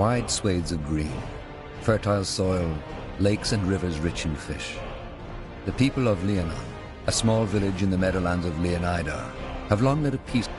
Wide swathes of green, fertile soil, lakes and rivers rich in fish. The people of Leonon, a small village in the meadowlands of Leonida, have long led a peaceful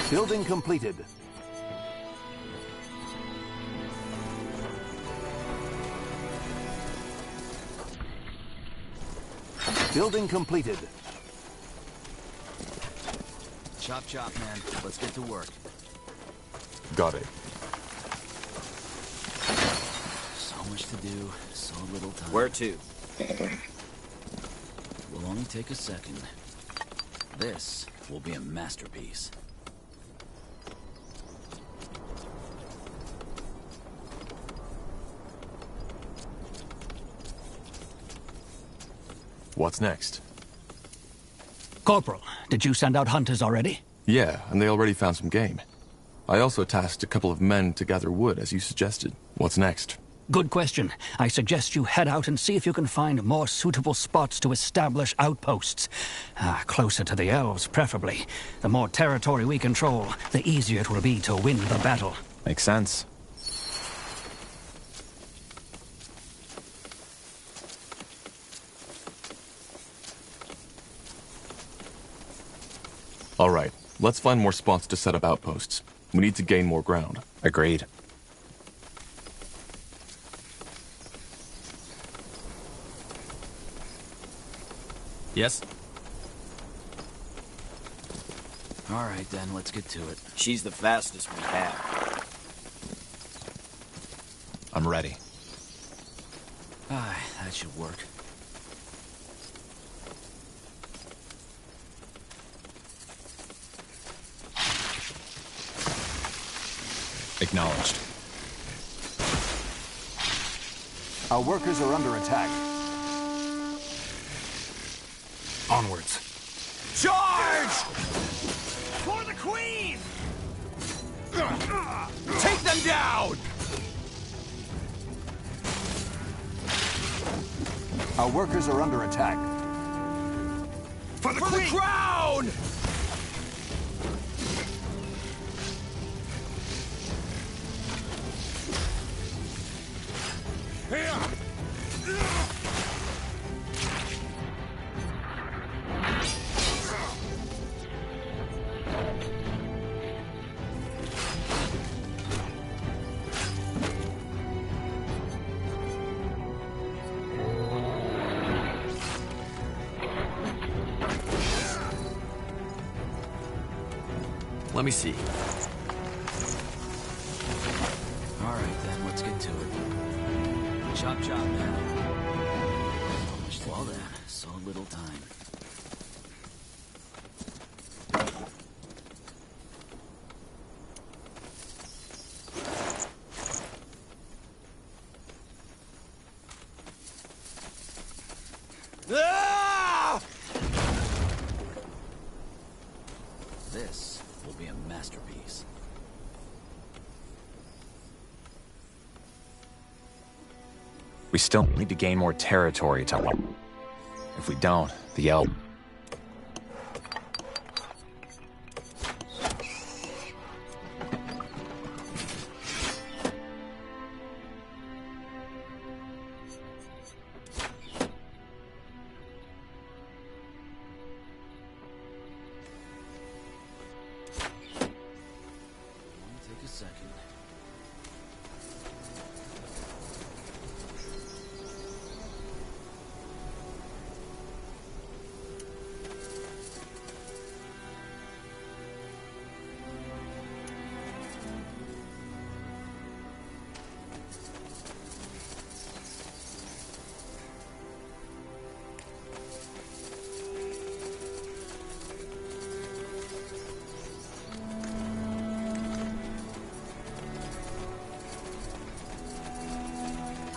Building completed. Building completed. Chop chop, man. Let's get to work. Got it. So much to do, so little time. Where to? Will only take a second. This will be a masterpiece. What's next? Corporal, did you send out hunters already? Yeah, and they already found some game. I also tasked a couple of men to gather wood, as you suggested. What's next? Good question. I suggest you head out and see if you can find more suitable spots to establish outposts. Closer to the elves, preferably. The more territory we control, the easier it will be to win the battle. Makes sense. All right, let's find more spots to set up outposts. We need to gain more ground. Agreed. Yes? All right, then, let's get to it. She's the fastest we have. I'm ready. Aye, that should work. Acknowledged. Our workers are under attack. Onwards. Charge! For the Queen! Take them down! Our workers are under attack. For the crown! Let me see. All right, then, let's get to it. Chop, chop, man. Well then, so little time. Ah! This will be a masterpiece. We still need to gain more territory to... If we don't, the elf... Take a second.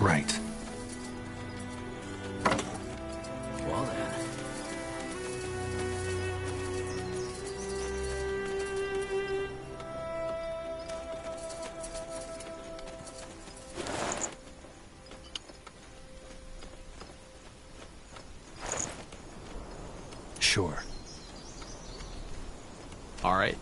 Right. Well then. Sure. All right.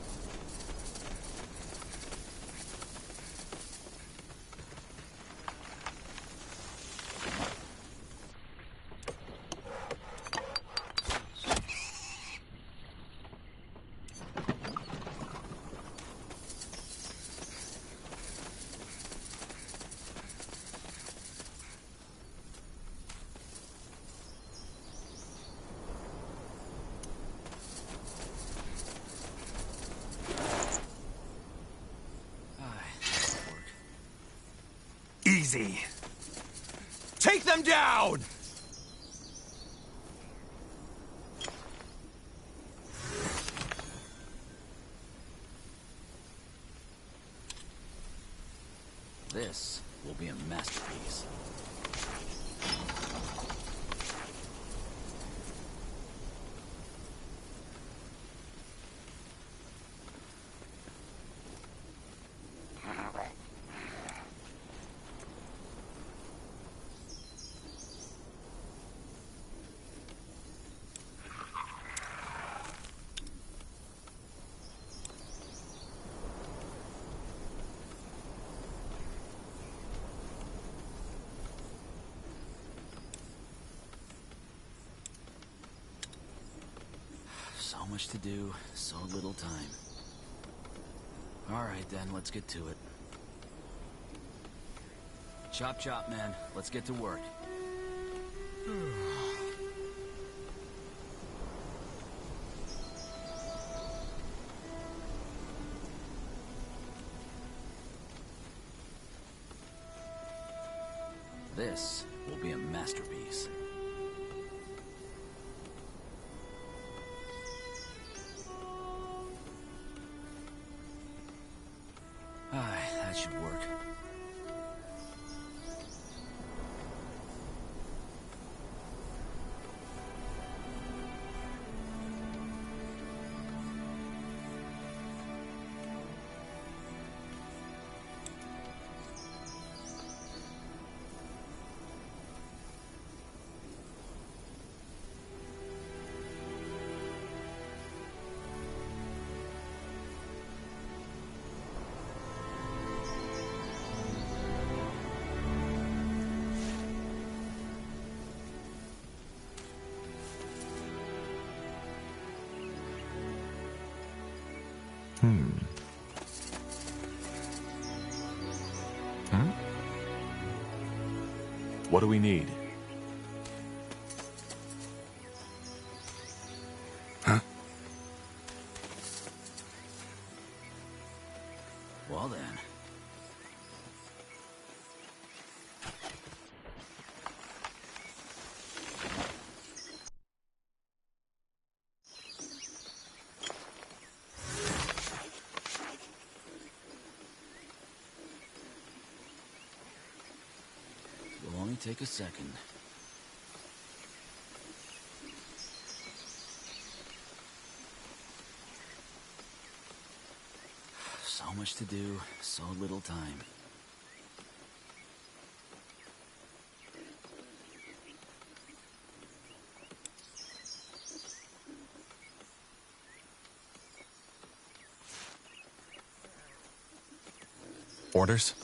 Easy. Take them down! This will be a masterpiece. So much to do, so little time. All right, then, let's get to it. Chop, chop, man. Let's get to work. this will be a masterpiece. That should work. What do we need? Huh? Well then. Will only take a second. So much to do, so little time. Orders?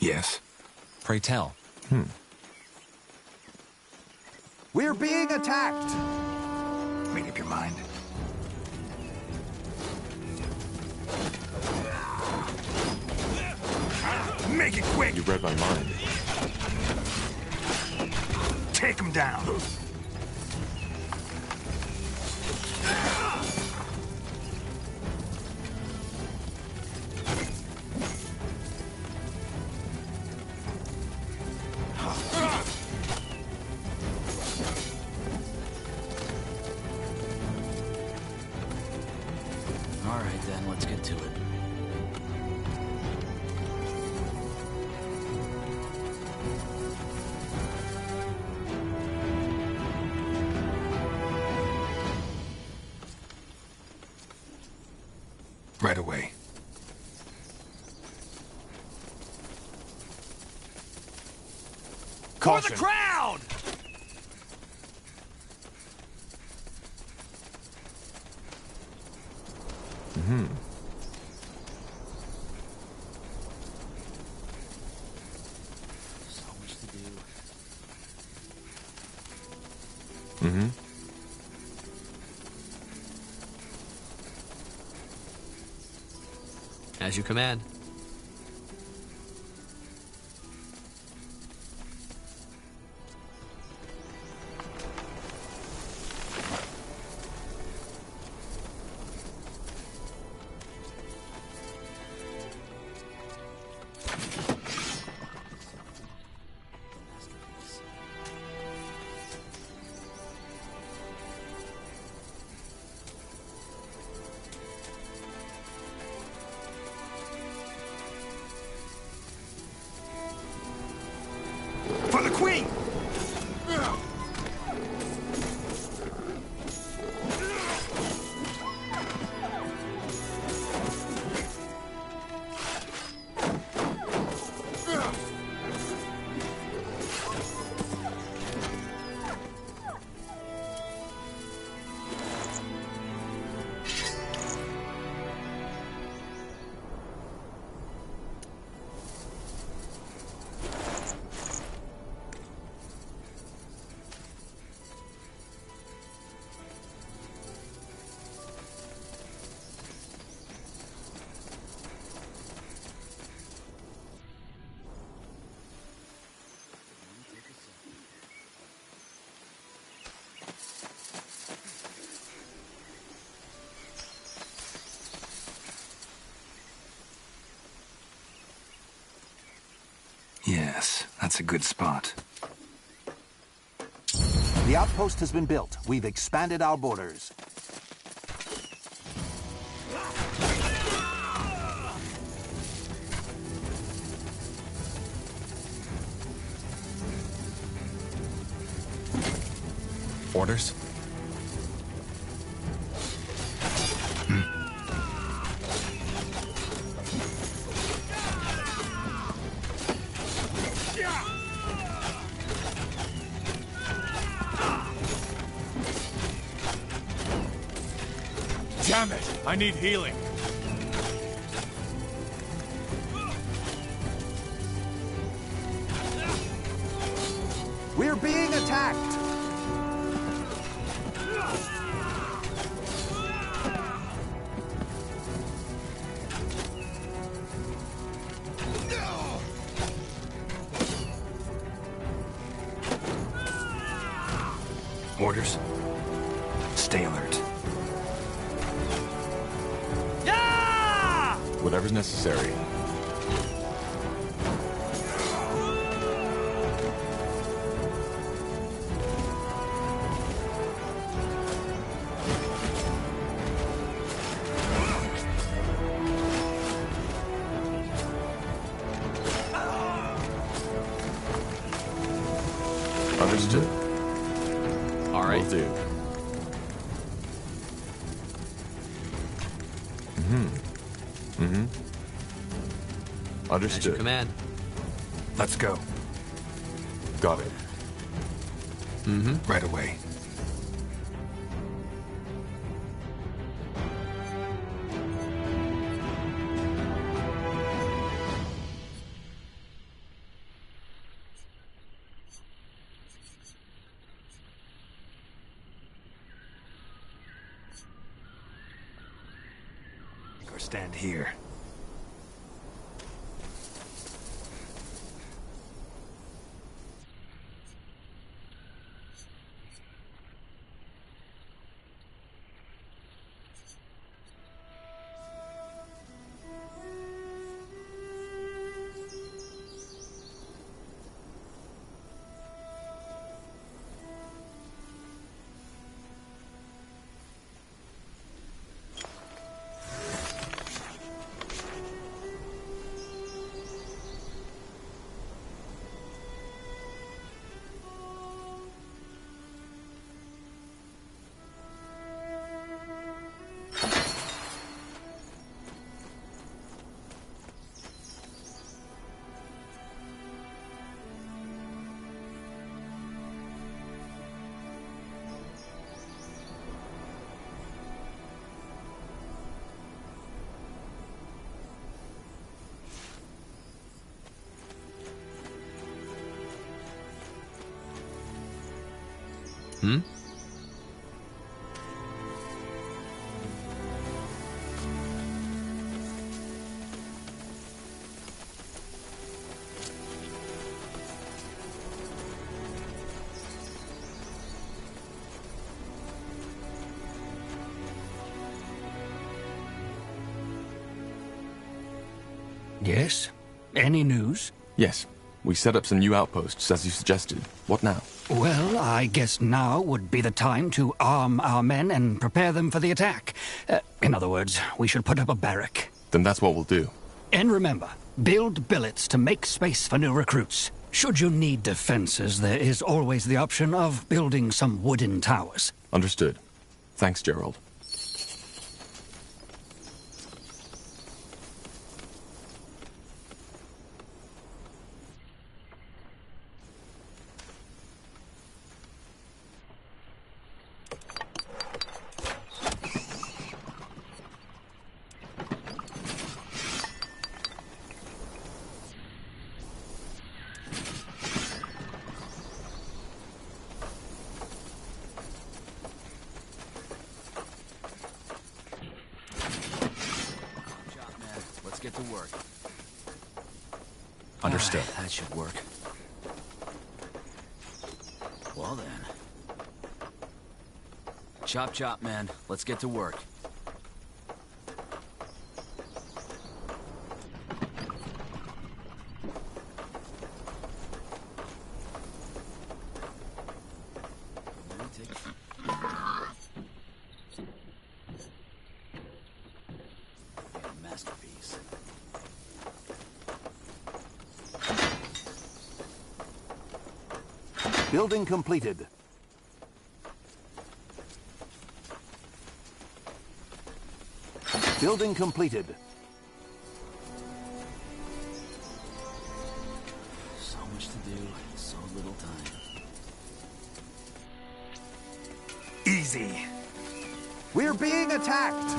Yes. Pray tell. We're being attacked! Make up your mind. Make it quick! You read my mind. Take him down! All right then, let's get to it. Right away. For the crowd! So much to do. As you command. Masterpiece. Yes, that's a good spot. The outpost has been built. We've expanded our borders. Orders? Damn it! I need healing. We're being attacked! Orders? Stay alert. Whatever's necessary. Understood. All right. Will do. As you Understood. command. Let's go. Got it. Right away. Or stand here. Yes? Any news? Yes. We set up some new outposts, as you suggested. What now? Well, I guess now would be the time to arm our men and prepare them for the attack. In other words, we should put up a barrack. Then that's what we'll do. And remember, build billets to make space for new recruits. Should you need defenses, there is always the option of building some wooden towers. Understood. Thanks, Gerald. Get to work. Understood. That should work. Well then. Chop chop, man. Let's get to work. Building completed. Building completed. So much to do, so little time. Easy. We're being attacked!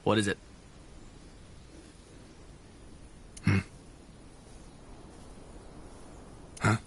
What is it? Huh?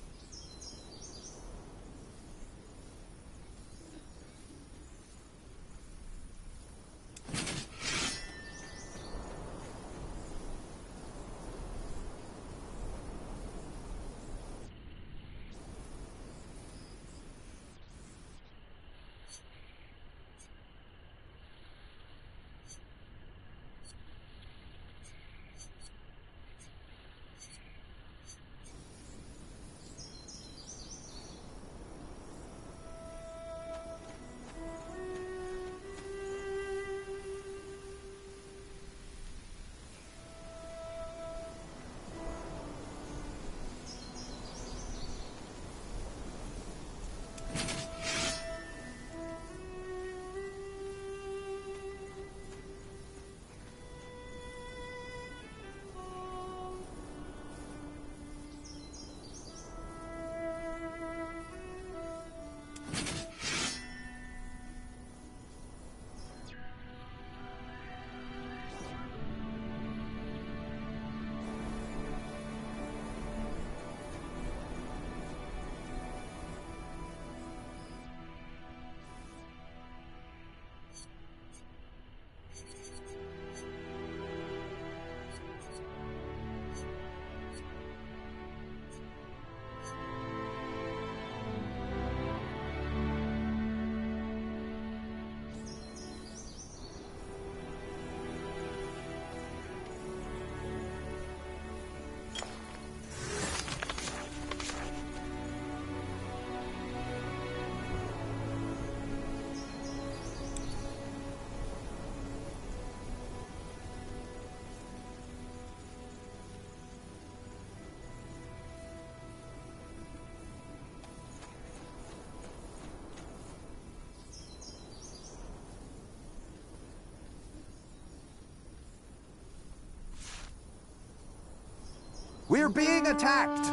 We're being attacked!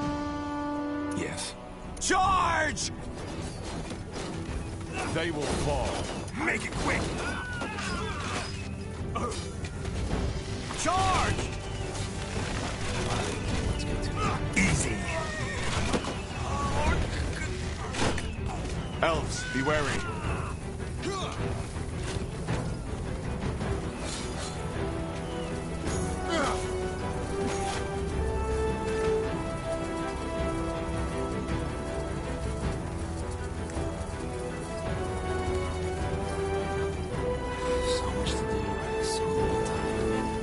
Yes. Charge! They will fall. Make it quick! Charge! Let's get to it. Easy. Elves, be wary. So much to do, so little time.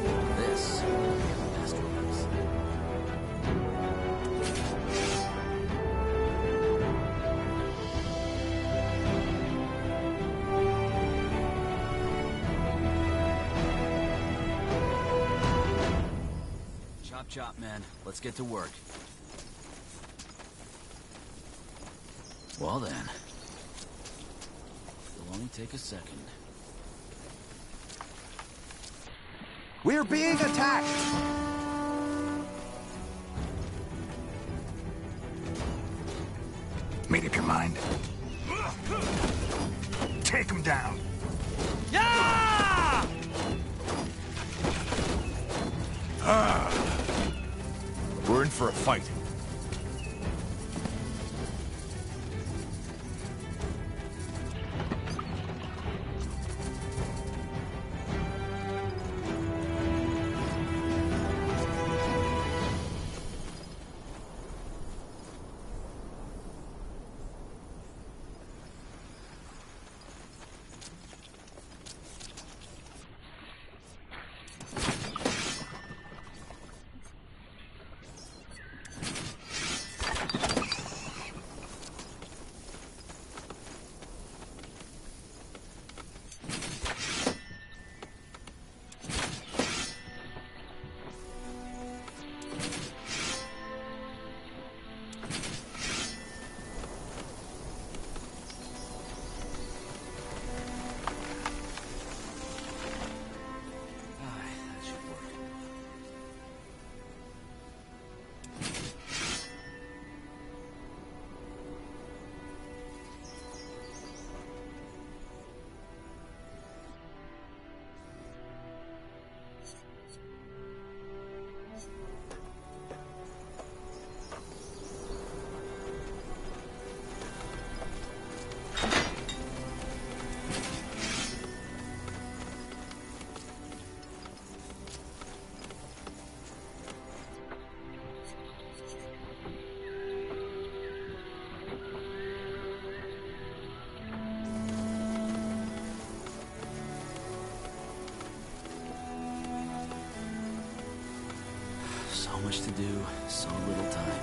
This will be a masterpiece. Chop chop, man. Let's get to work. Well then. It'll only take a second. We're being attacked! Made up your mind. Take him down. We're in for a fight. That should work. So much to do, so little time.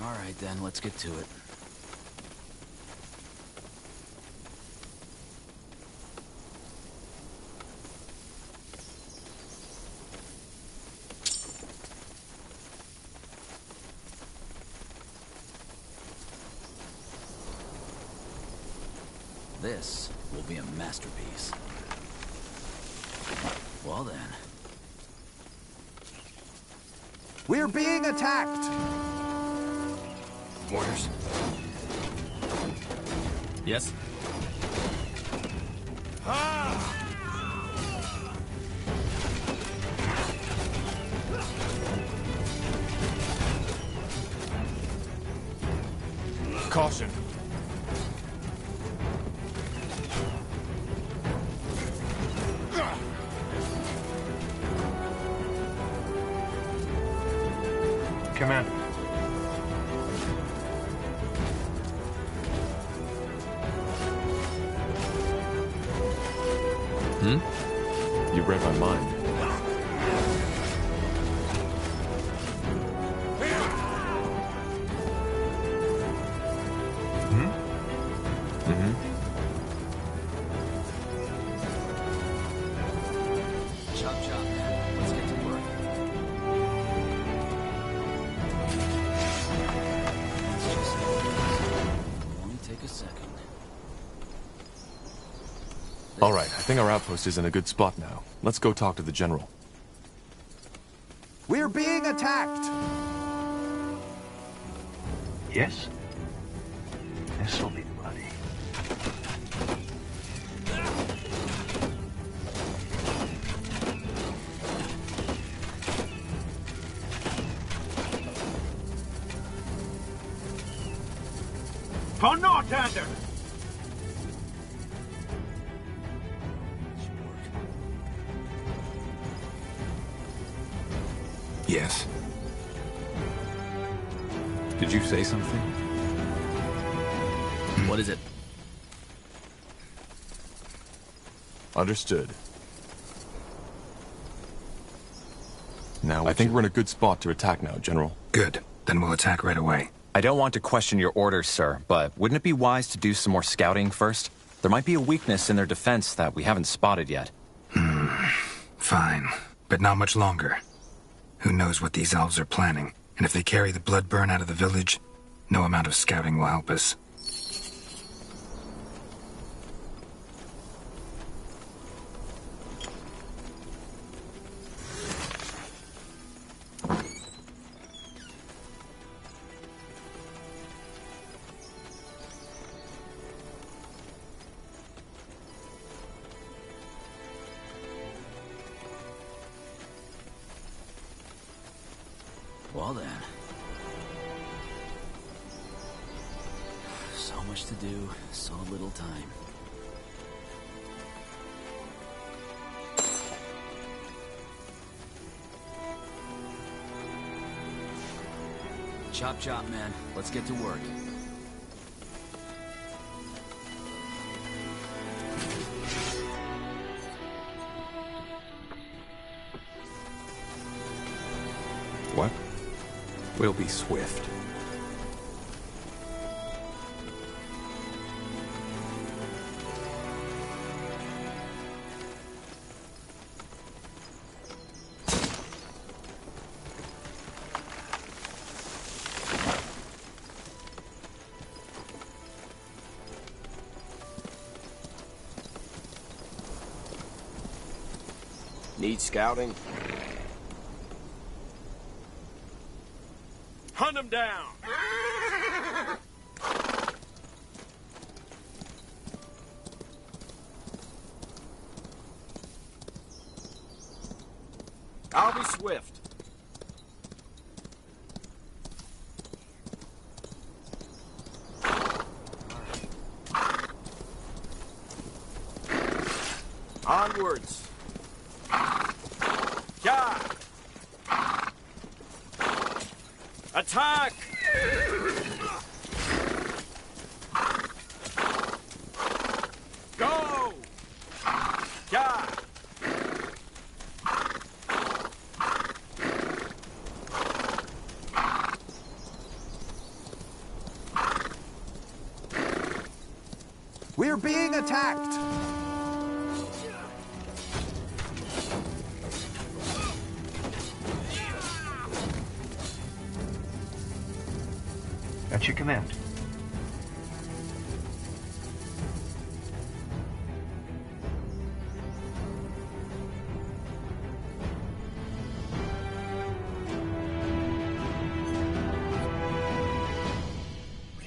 All right, then, let's get to it. This will be a masterpiece. Well then. We're being attacked! Orders. Yes? Caution. Commander. You read my mind. Chop chop, man. Let's get to work. All right, I think our outpost is in a good spot now. Let's go talk to the general. We're being attacked! Yes? This'll be bloody. For Northander! Yes. Did you say something? What is it? Understood. Now I think we're in a good spot to attack now, General. Good. Then we'll attack right away. I don't want to question your orders, sir, but wouldn't it be wise to do some more scouting first? There might be a weakness in their defense that we haven't spotted yet. Fine. But not much longer. Who knows what these elves are planning? And if they carry the blood burn out of the village, no amount of scouting will help us. Well then. So much to do, so little time. Chop chop, man. Let's get to work. What? We'll be swift. Need scouting? Hunt him down! I'll be swift. Onwards. Yeah. Attack! Go! Yeah! We're being attacked! At your command.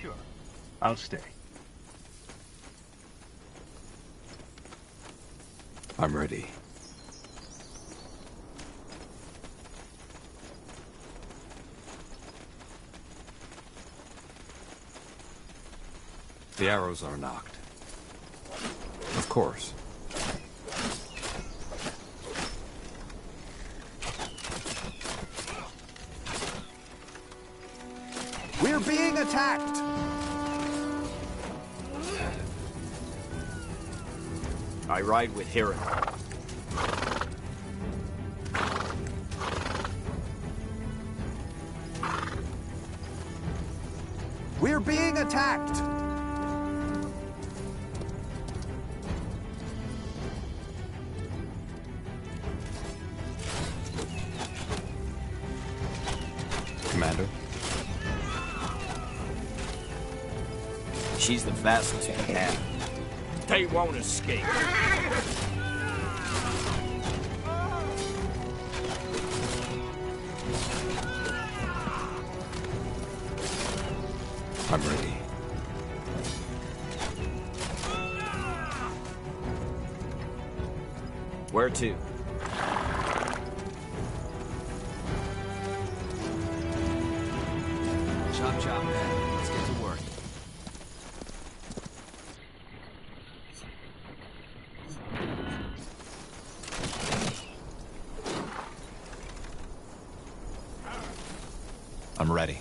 Sure. I'll stay. I'm ready. The arrows are knocked. Of course. We're being attacked! I ride with Hiram. We're being attacked! Commander? She's the fastest we have. They won't escape. I'm ready. Where to? Chop chop, man. Let's get to work. I'm ready.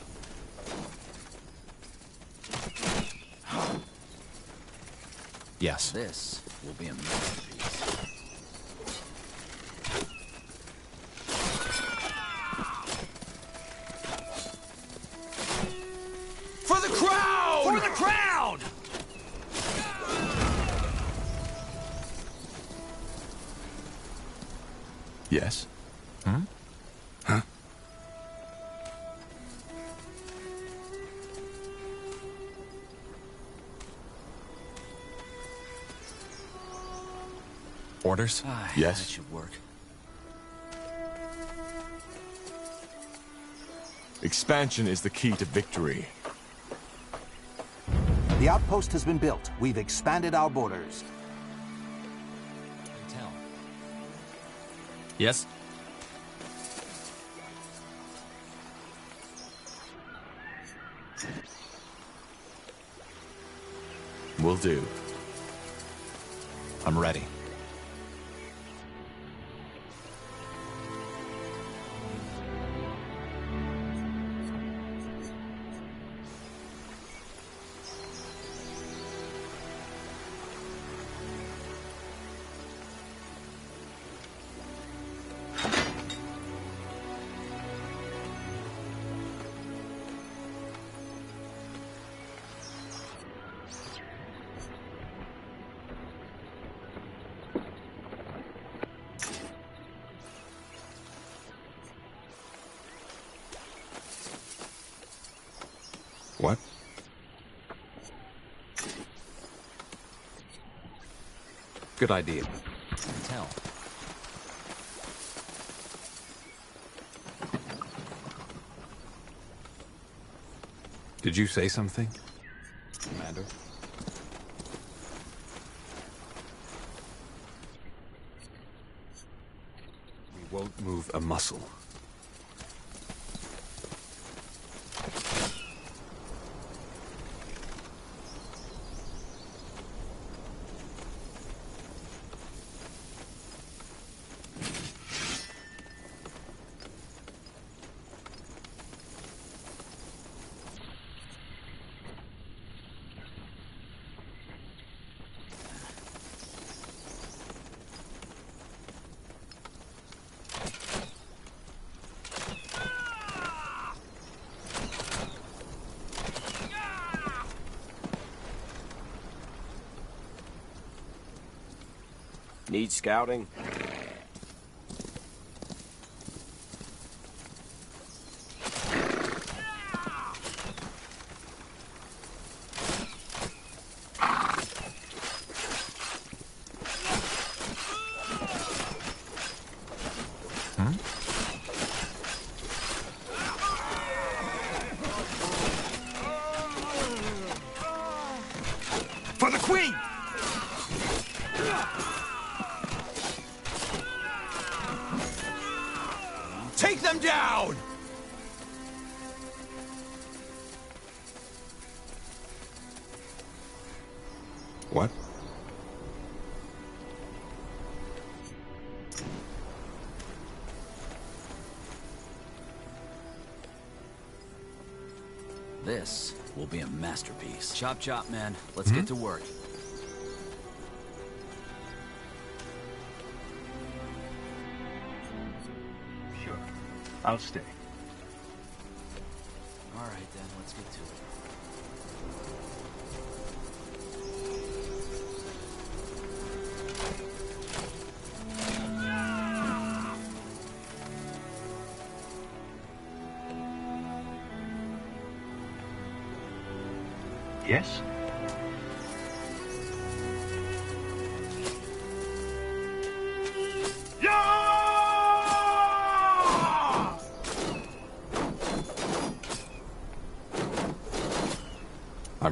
Yes. This will be a masterpiece. For the crowd! For the crowd! Yes? Huh? Orders? Yes. That should work. Expansion is the key to victory. The outpost has been built. We've expanded our borders. Intel. Yes? Will do. I'm ready. What? Good idea. Intel. Did you say something? Commander. We won't move a muscle. Need scouting? For the Queen! Take them down! What? This will be a masterpiece. Chop chop, man. Let's get to work. Sure. I'll stay. All right, then. Let's get to it. Yes?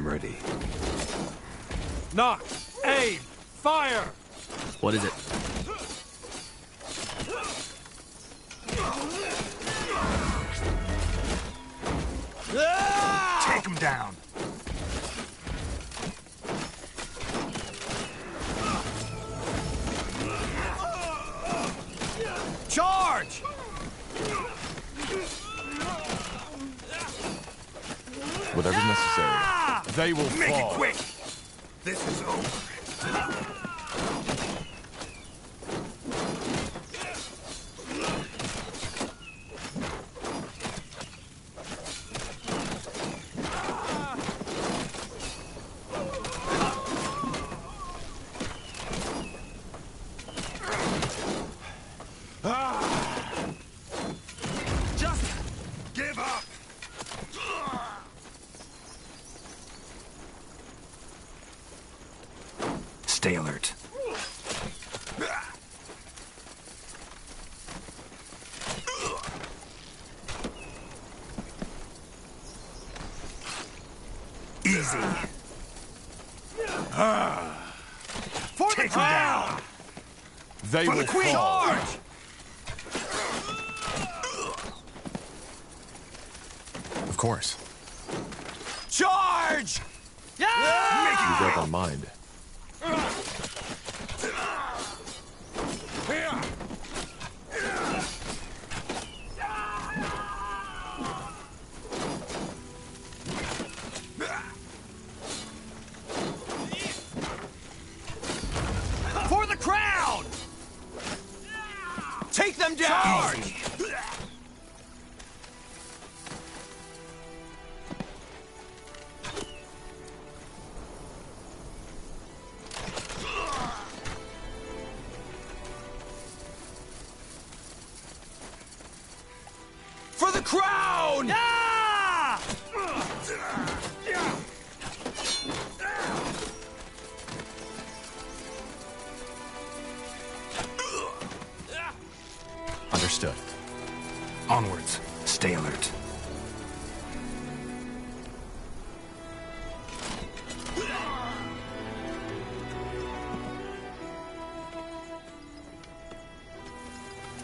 I'm ready. Knock! Aim! Fire! What is it? Take him down. Charge! Whatever's necessary. They will Make fall. it quick. This is over. Just give up! Stay alert. Easy. For Take the him crown! down. They For will the queen. fall. Charge! Of course. Charge! You got on mind. For the crown! Take them down! Easy. For the crown! Understood. Onwards. Stay alert.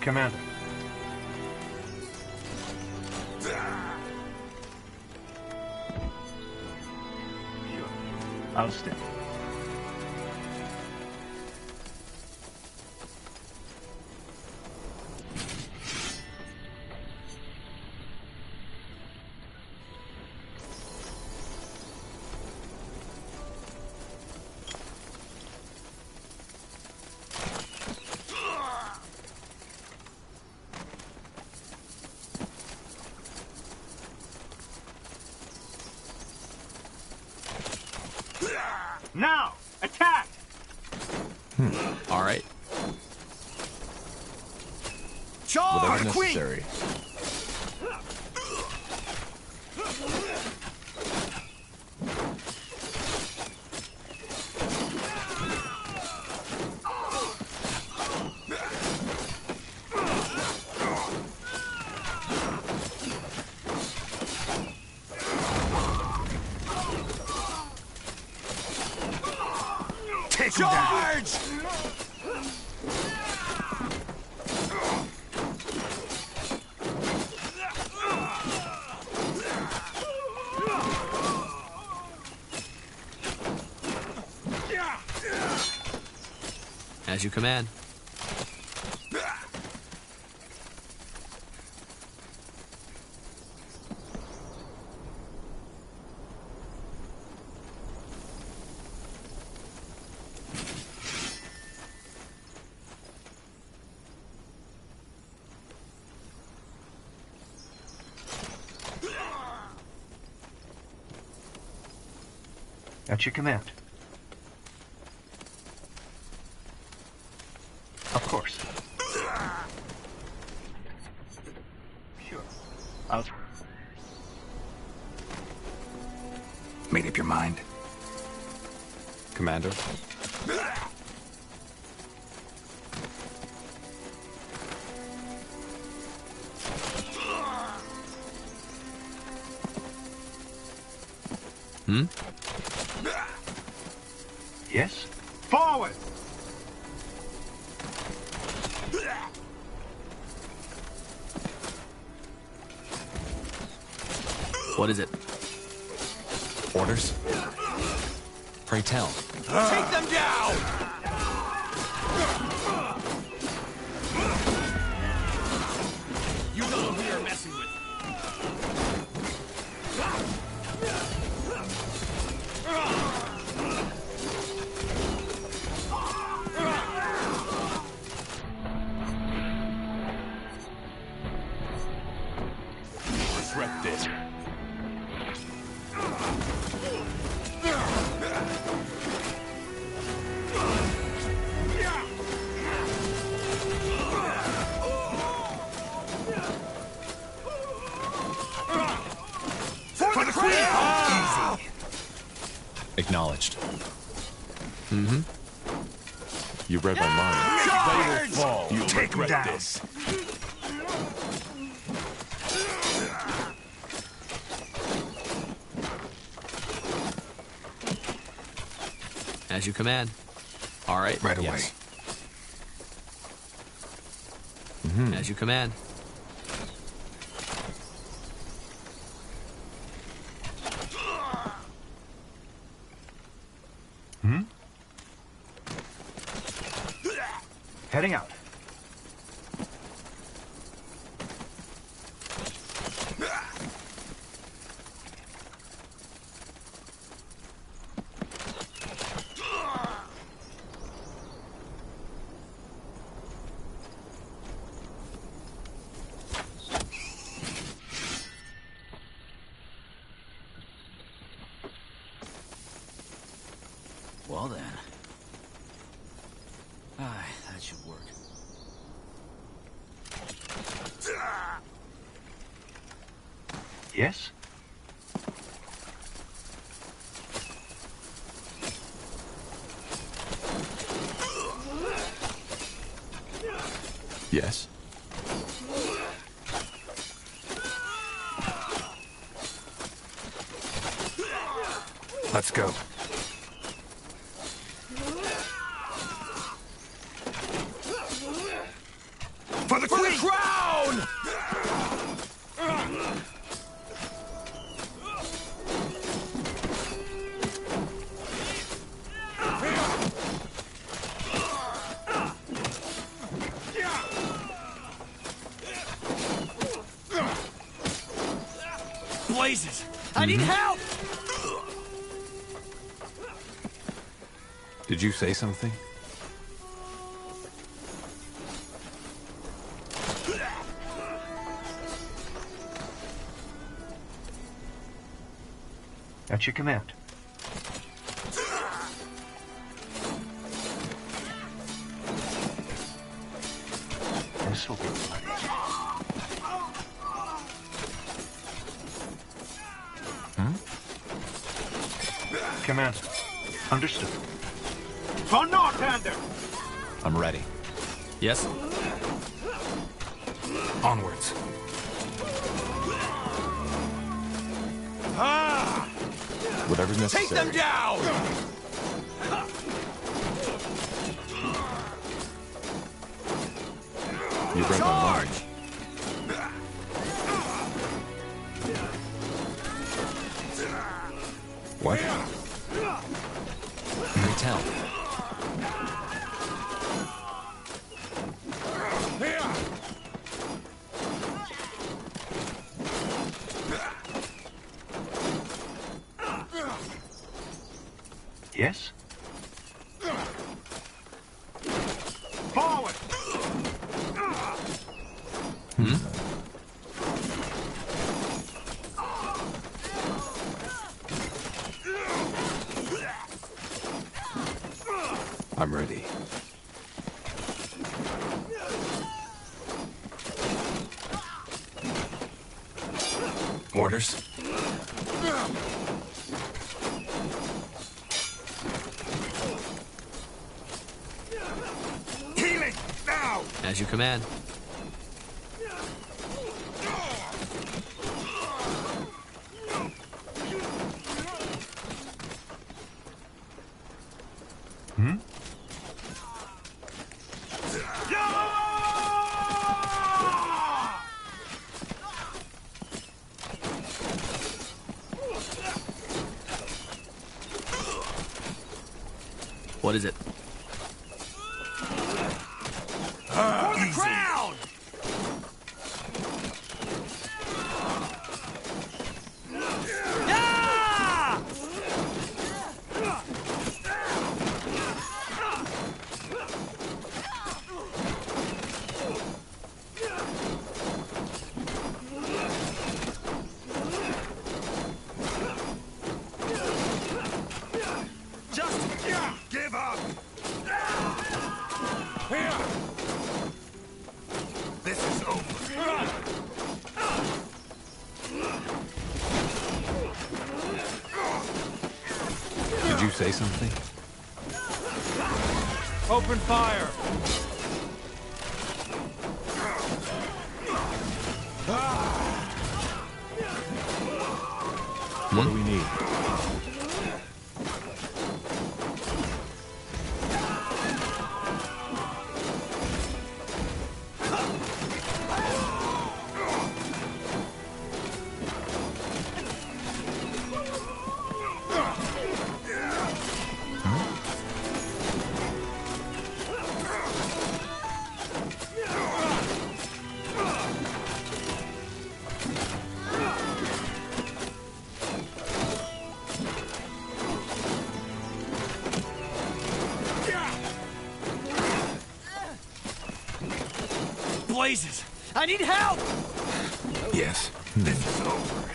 Commander. Sure. I'll stay. Now! Attack! All right. Charge! Whatever's Queen! necessary. Take him down. Charge! As you command. At your command. Of course. Sure. I'll... Made up your mind? Commander? Hmm? Yes? Forward! What is it? Orders? Pray tell. Take them down! You know who you're messing with. Regret this. For the crown! Acknowledged. Mm-hmm. You read my mind. They will fall. You Take 'em regret down. this. As you command. All right. Right away. Yes. As you command. Heading out. Well then. Aye, that should work. Yes? Yes. Let's go. For the crown! Blazes! I need help! Did you say something? At your command. This will be bloody. Command. Understood. For Northander! I'm ready. Yes. Onwards. Ah! Whatever's necessary. Take them down! You read my mind. What? Pray tell. Yes? Forward! I'm ready. Orders? Healing! Now! As you command. is it? For the crown! Give up! Here! This is over. Did you say something? Open fire! What do we need? Blazes! I need help! Yes. This is over.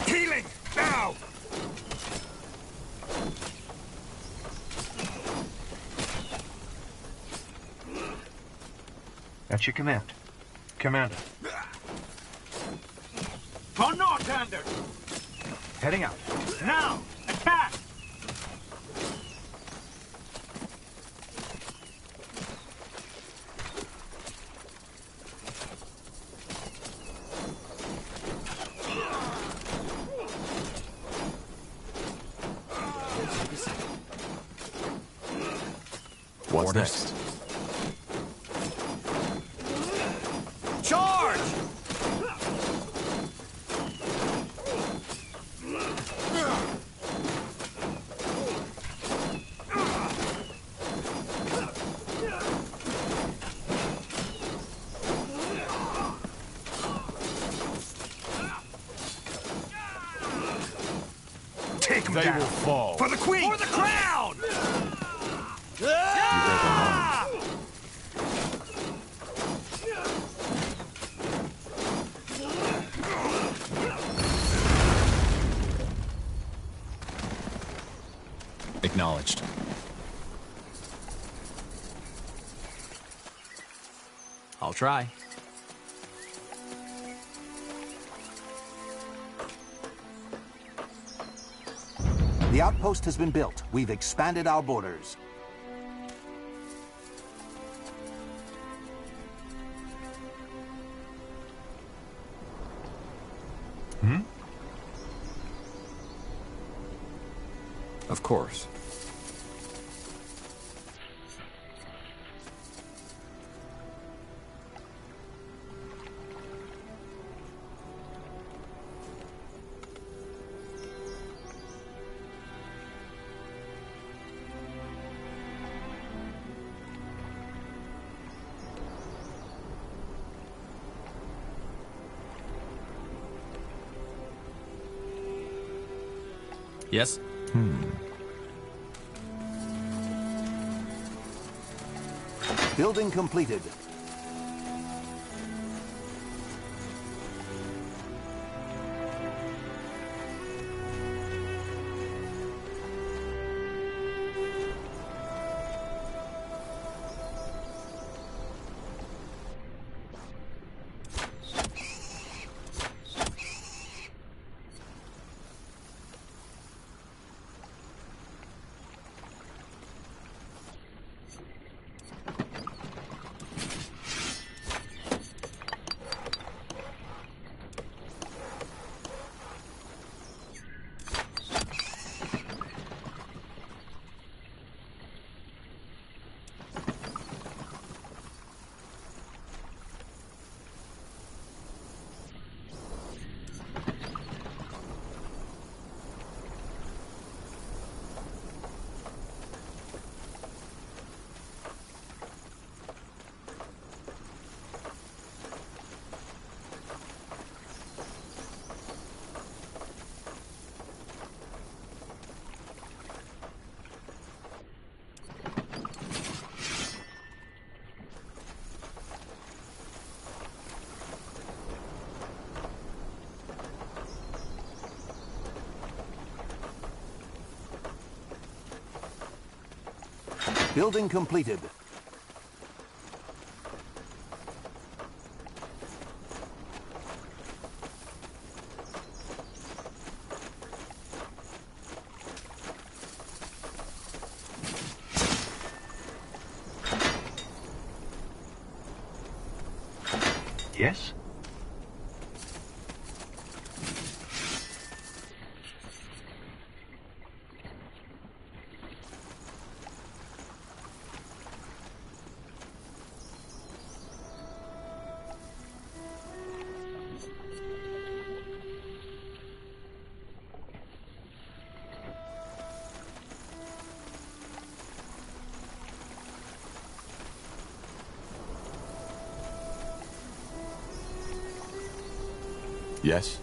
Healing! Now! At your command. Commander. For Northander! Heading out. Now! Attack! What's next? Charge! Take them They down. will fall. For the queen! For the crown! Acknowledged. I'll try. The outpost has been built. We've expanded our borders. Of course. Yes? Building completed. Building completed. Yes? Yes?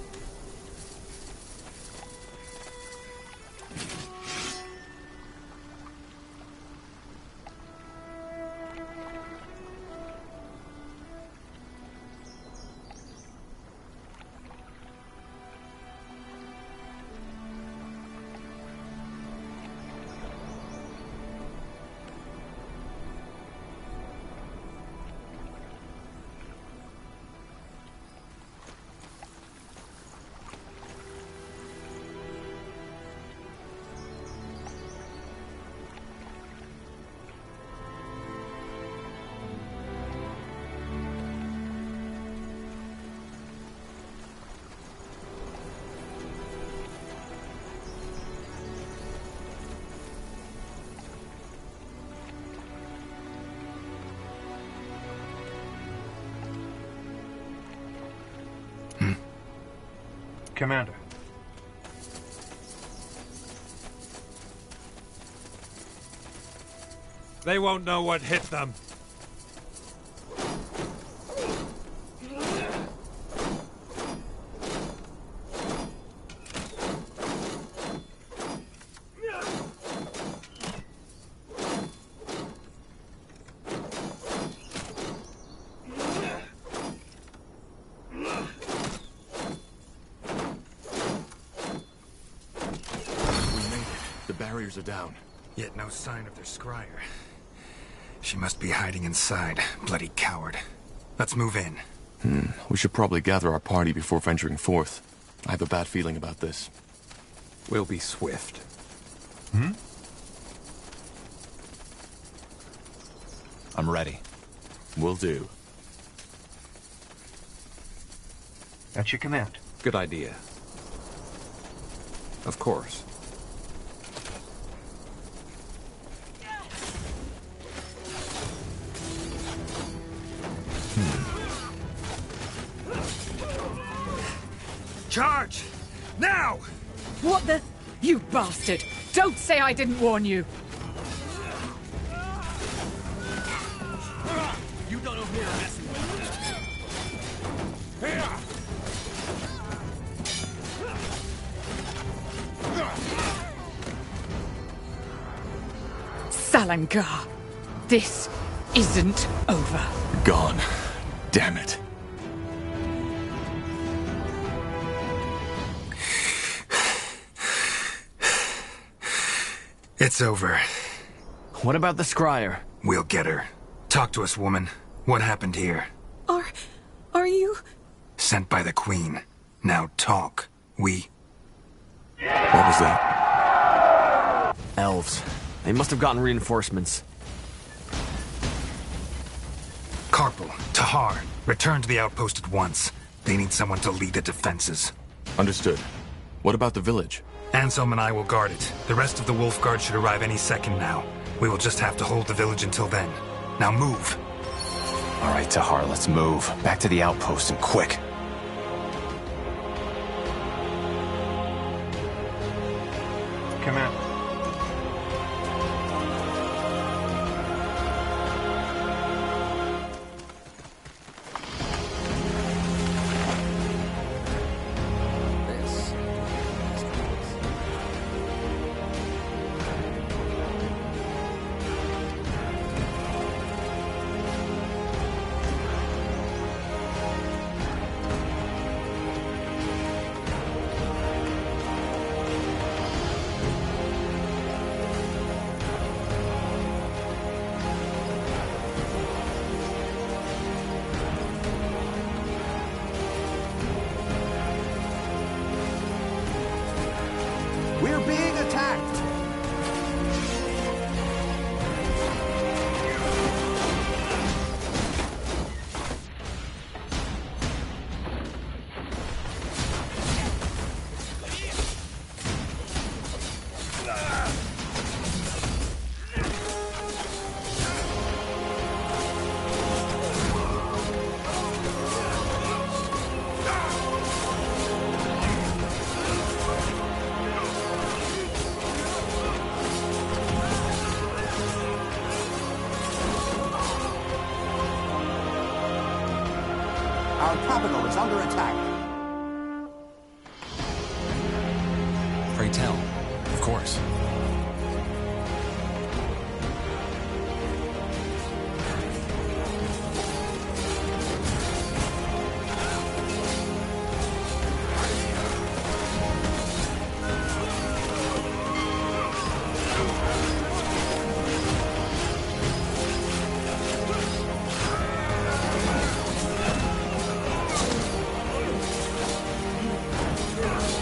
Commander. They won't know what hit them. Barriers are down. Yet no sign of their scryer. She must be hiding inside. Bloody coward. Let's move in. We should probably gather our party before venturing forth. I have a bad feeling about this. We'll be swift. I'm ready. Will do. At your command. Good idea. Of course. Charge! Now! What the... You bastard! Don't say I didn't warn you! You don't know who you're messing with. Here! Salangar, this isn't over. Gone. Damn it. It's over. What about the scryer? We'll get her. Talk to us, woman. What happened here? Are you... Sent by the Queen. Now talk. We... What was that? Elves. They must have gotten reinforcements. Corporal, Tahar, return to the outpost at once. They need someone to lead the defenses. Understood. What about the village? Anselm and I will guard it. The rest of the Wolf Guard should arrive any second now. We will just have to hold the village until then. Now move. All right, Tahar, let's move. Back to the outpost and quick. Commander. Our capital is under attack. Pray tell. Of course.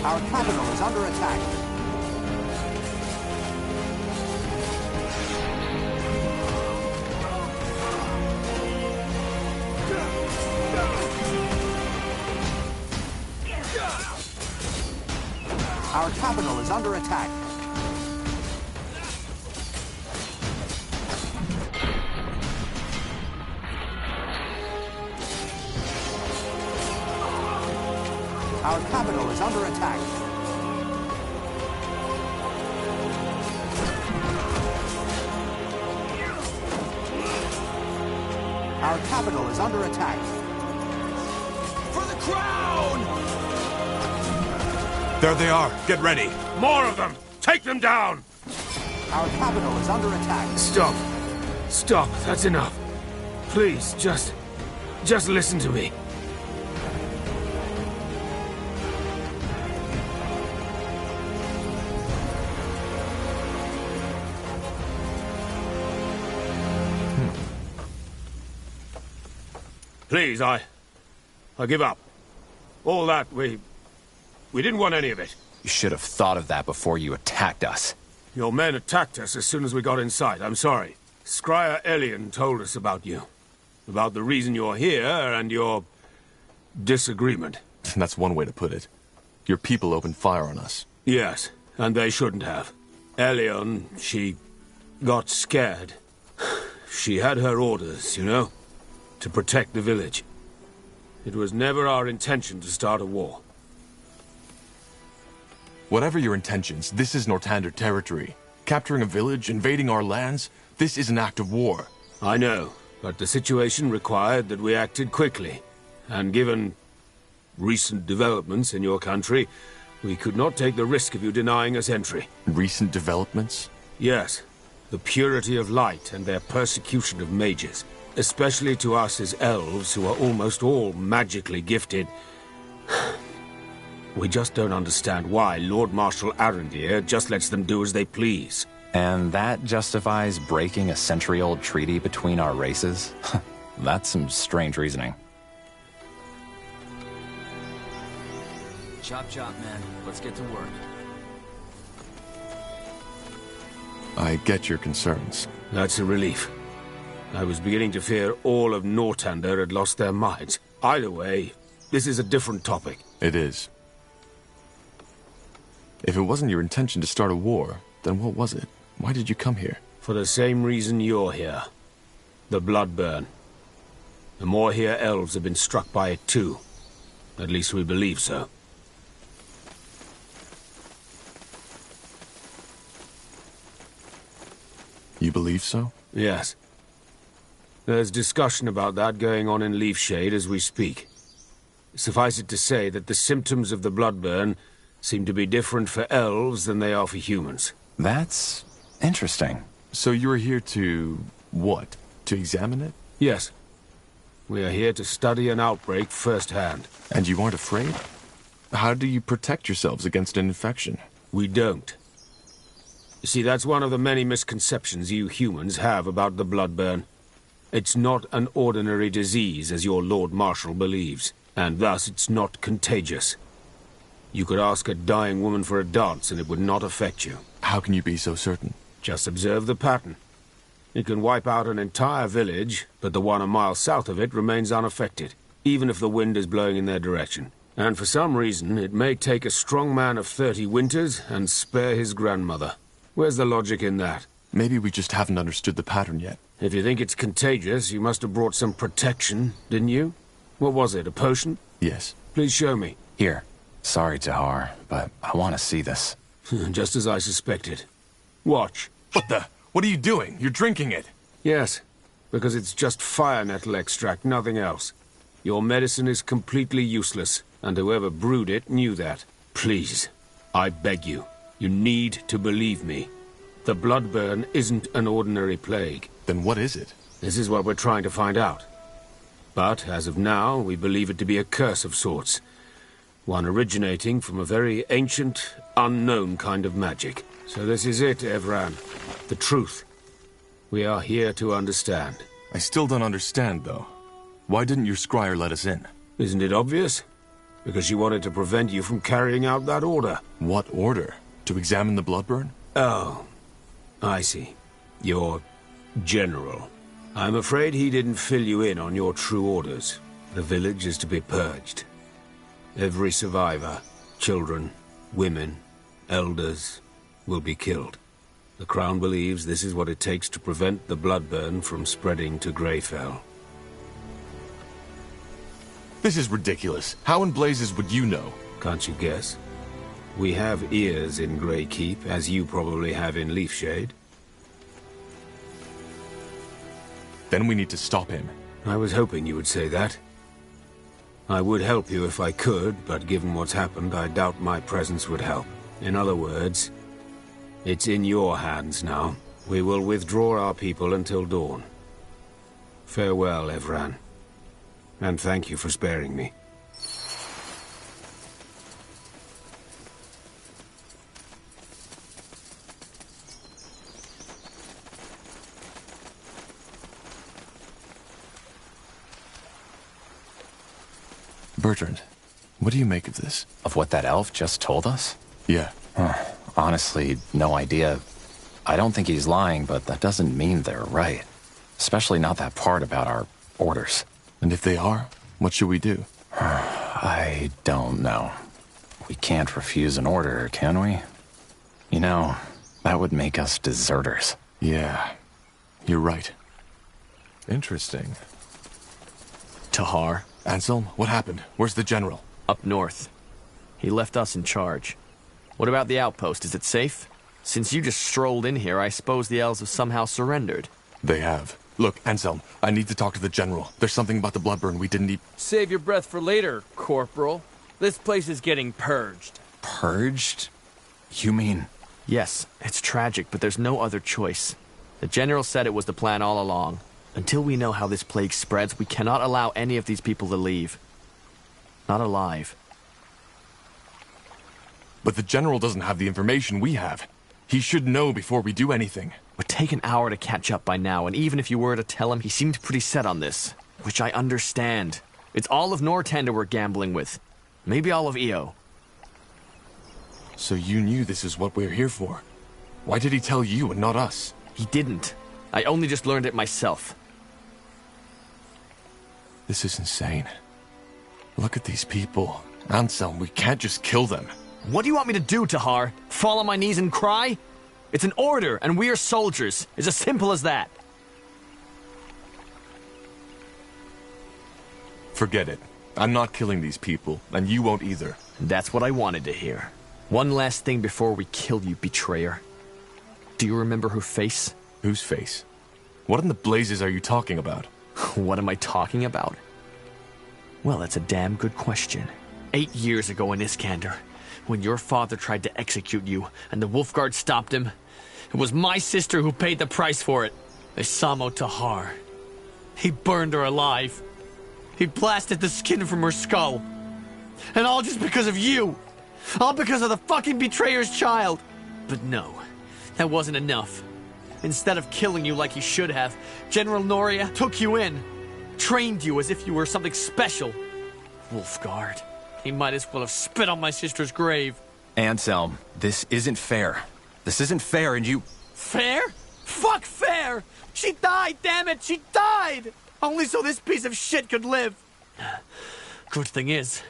Our capital is under attack. Our capital is under attack. Our capital is under attack. Our capital is under attack. For the crown! There they are. Get ready. More of them! Take them down! Our capital is under attack. Stop. Stop. That's enough. Please, just listen to me. Please, I give up. All that, we didn't want any of it. You should have thought of that before you attacked us. Your men attacked us as soon as we got inside. I'm sorry. Scryer Elian told us about you. About the reason you're here and your disagreement. That's one way to put it. Your people opened fire on us. Yes, and they shouldn't have. Elian, she got scared. She had her orders, you know? To protect the village. It was never our intention to start a war. Whatever your intentions, this is Northander territory. Capturing a village, invading our lands, this is an act of war. I know, but the situation required that we acted quickly. And given recent developments in your country, we could not take the risk of you denying us entry. Recent developments? Yes. The purity of light and their persecution of mages. Especially to us as elves, who are almost all magically gifted. We just don't understand why Lord Marshal Arendir just lets them do as they please. And that justifies breaking a century-old treaty between our races? That's some strange reasoning. Chop chop, man. Let's get to work. I get your concerns. That's a relief. I was beginning to fear all of Northander had lost their minds. Either way, this is a different topic. It is. If it wasn't your intention to start a war, then what was it? Why did you come here? For the same reason you're here. The Bloodburn. The more here elves have been struck by it too. At least we believe so. You believe so? Yes. There's discussion about that going on in Leafshade as we speak. Suffice it to say that the symptoms of the Bloodburn seem to be different for elves than they are for humans. That's interesting. So you're here to... what? To examine it? Yes. We are here to study an outbreak firsthand. And you aren't afraid? How do you protect yourselves against an infection? We don't. You see, that's one of the many misconceptions you humans have about the Bloodburn. It's not an ordinary disease, as your Lord Marshal believes, and thus it's not contagious. You could ask a dying woman for a dance and it would not affect you. How can you be so certain? Just observe the pattern. It can wipe out an entire village, but the one a mile south of it remains unaffected, even if the wind is blowing in their direction. And for some reason, it may take a strong man of 30 winters and spare his grandmother. Where's the logic in that? Maybe we just haven't understood the pattern yet. If you think it's contagious, you must have brought some protection, didn't you? What was it, a potion? Yes. Please show me. Here. Sorry, Tahar, but I want to see this. Just as I suspected. Watch. What the? What are you doing? You're drinking it. Yes, because it's just fire nettle extract, nothing else. Your medicine is completely useless, and whoever brewed it knew that. Please, I beg you, you need to believe me. The bloodburn isn't an ordinary plague. Then what is it? This is what we're trying to find out. But, as of now, we believe it to be a curse of sorts. One originating from a very ancient, unknown kind of magic. So this is it, Evran. The truth. We are here to understand. I still don't understand, though. Why didn't your scryer let us in? Isn't it obvious? Because she wanted to prevent you from carrying out that order. What order? To examine the bloodburn? Oh, I see. Your general. I'm afraid he didn't fill you in on your true orders. The village is to be purged. Every survivor, children, women, elders, will be killed. The Crown believes this is what it takes to prevent the bloodburn from spreading to Greyfell. This is ridiculous. How in blazes would you know? Can't you guess? We have ears in Greykeep, as you probably have in Leafshade. Then we need to stop him. I was hoping you would say that. I would help you if I could, but given what's happened, I doubt my presence would help. In other words, it's in your hands now. We will withdraw our people until dawn. Farewell, Evran. And thank you for sparing me. Bertrand, what do you make of this? Of what that elf just told us? Yeah. Honestly, no idea. I don't think he's lying, but that doesn't mean they're right. Especially not that part about our orders. And if they are, what should we do? I don't know. We can't refuse an order, can we? You know, that would make us deserters. Yeah, you're right. Interesting. Tahar. Anselm, what happened? Where's the general? Up north. He left us in charge. What about the outpost? Is it safe? Since you just strolled in here, I suppose the elves have somehow surrendered. They have. Look, Anselm, I need to talk to the general. There's something about the bloodburn we didn't need. Save your breath for later, Corporal. This place is getting purged. Purged? You mean? Yes, it's tragic, but there's no other choice. The general said it was the plan all along. Until we know how this plague spreads, we cannot allow any of these people to leave. Not alive. But the general doesn't have the information we have. He should know before we do anything. Would take an hour to catch up by now, and even if you were to tell him, he seemed pretty set on this. Which I understand. It's all of Northander we're gambling with. Maybe all of Io. So you knew this is what we're here for. Why did he tell you and not us? He didn't. I only just learned it myself. This is insane. Look at these people. Anselm, we can't just kill them. What do you want me to do, Tahar? Fall on my knees and cry? It's an order, and we are soldiers. It's as simple as that. Forget it. I'm not killing these people, and you won't either. That's what I wanted to hear. One last thing before we kill you, betrayer. Do you remember her face? Whose face? What in the blazes are you talking about? What am I talking about? Well, that's a damn good question. 8 years ago in Iskander, when your father tried to execute you, and the Wolfguard stopped him, it was my sister who paid the price for it. Isamo Tahar. He burned her alive. He blasted the skin from her skull. And all just because of you. All because of the fucking betrayer's child. But no, that wasn't enough. Instead of killing you like he should have, General Noria took you in. Trained you as if you were something special. Wolfguard. He might as well have spit on my sister's grave. Anselm, this isn't fair. This isn't fair, and you... Fair? Fuck fair! She died, damn it! She died! Only so this piece of shit could live. Good thing is,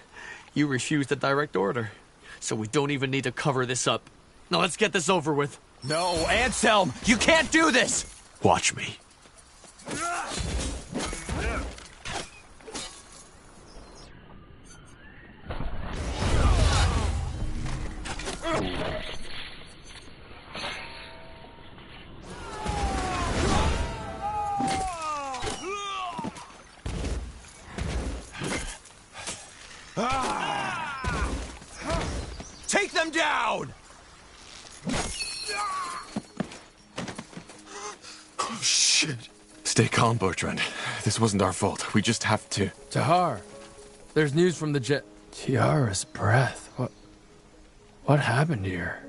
you refused a direct order. So we don't even need to cover this up. Now let's get this over with. No, Anselm! You can't do this! Watch me. them down! Oh, shit. Stay calm, Bertrand. This wasn't our fault. We just have to... Tahar, there's news from the jet... Tiara's breath. What happened here?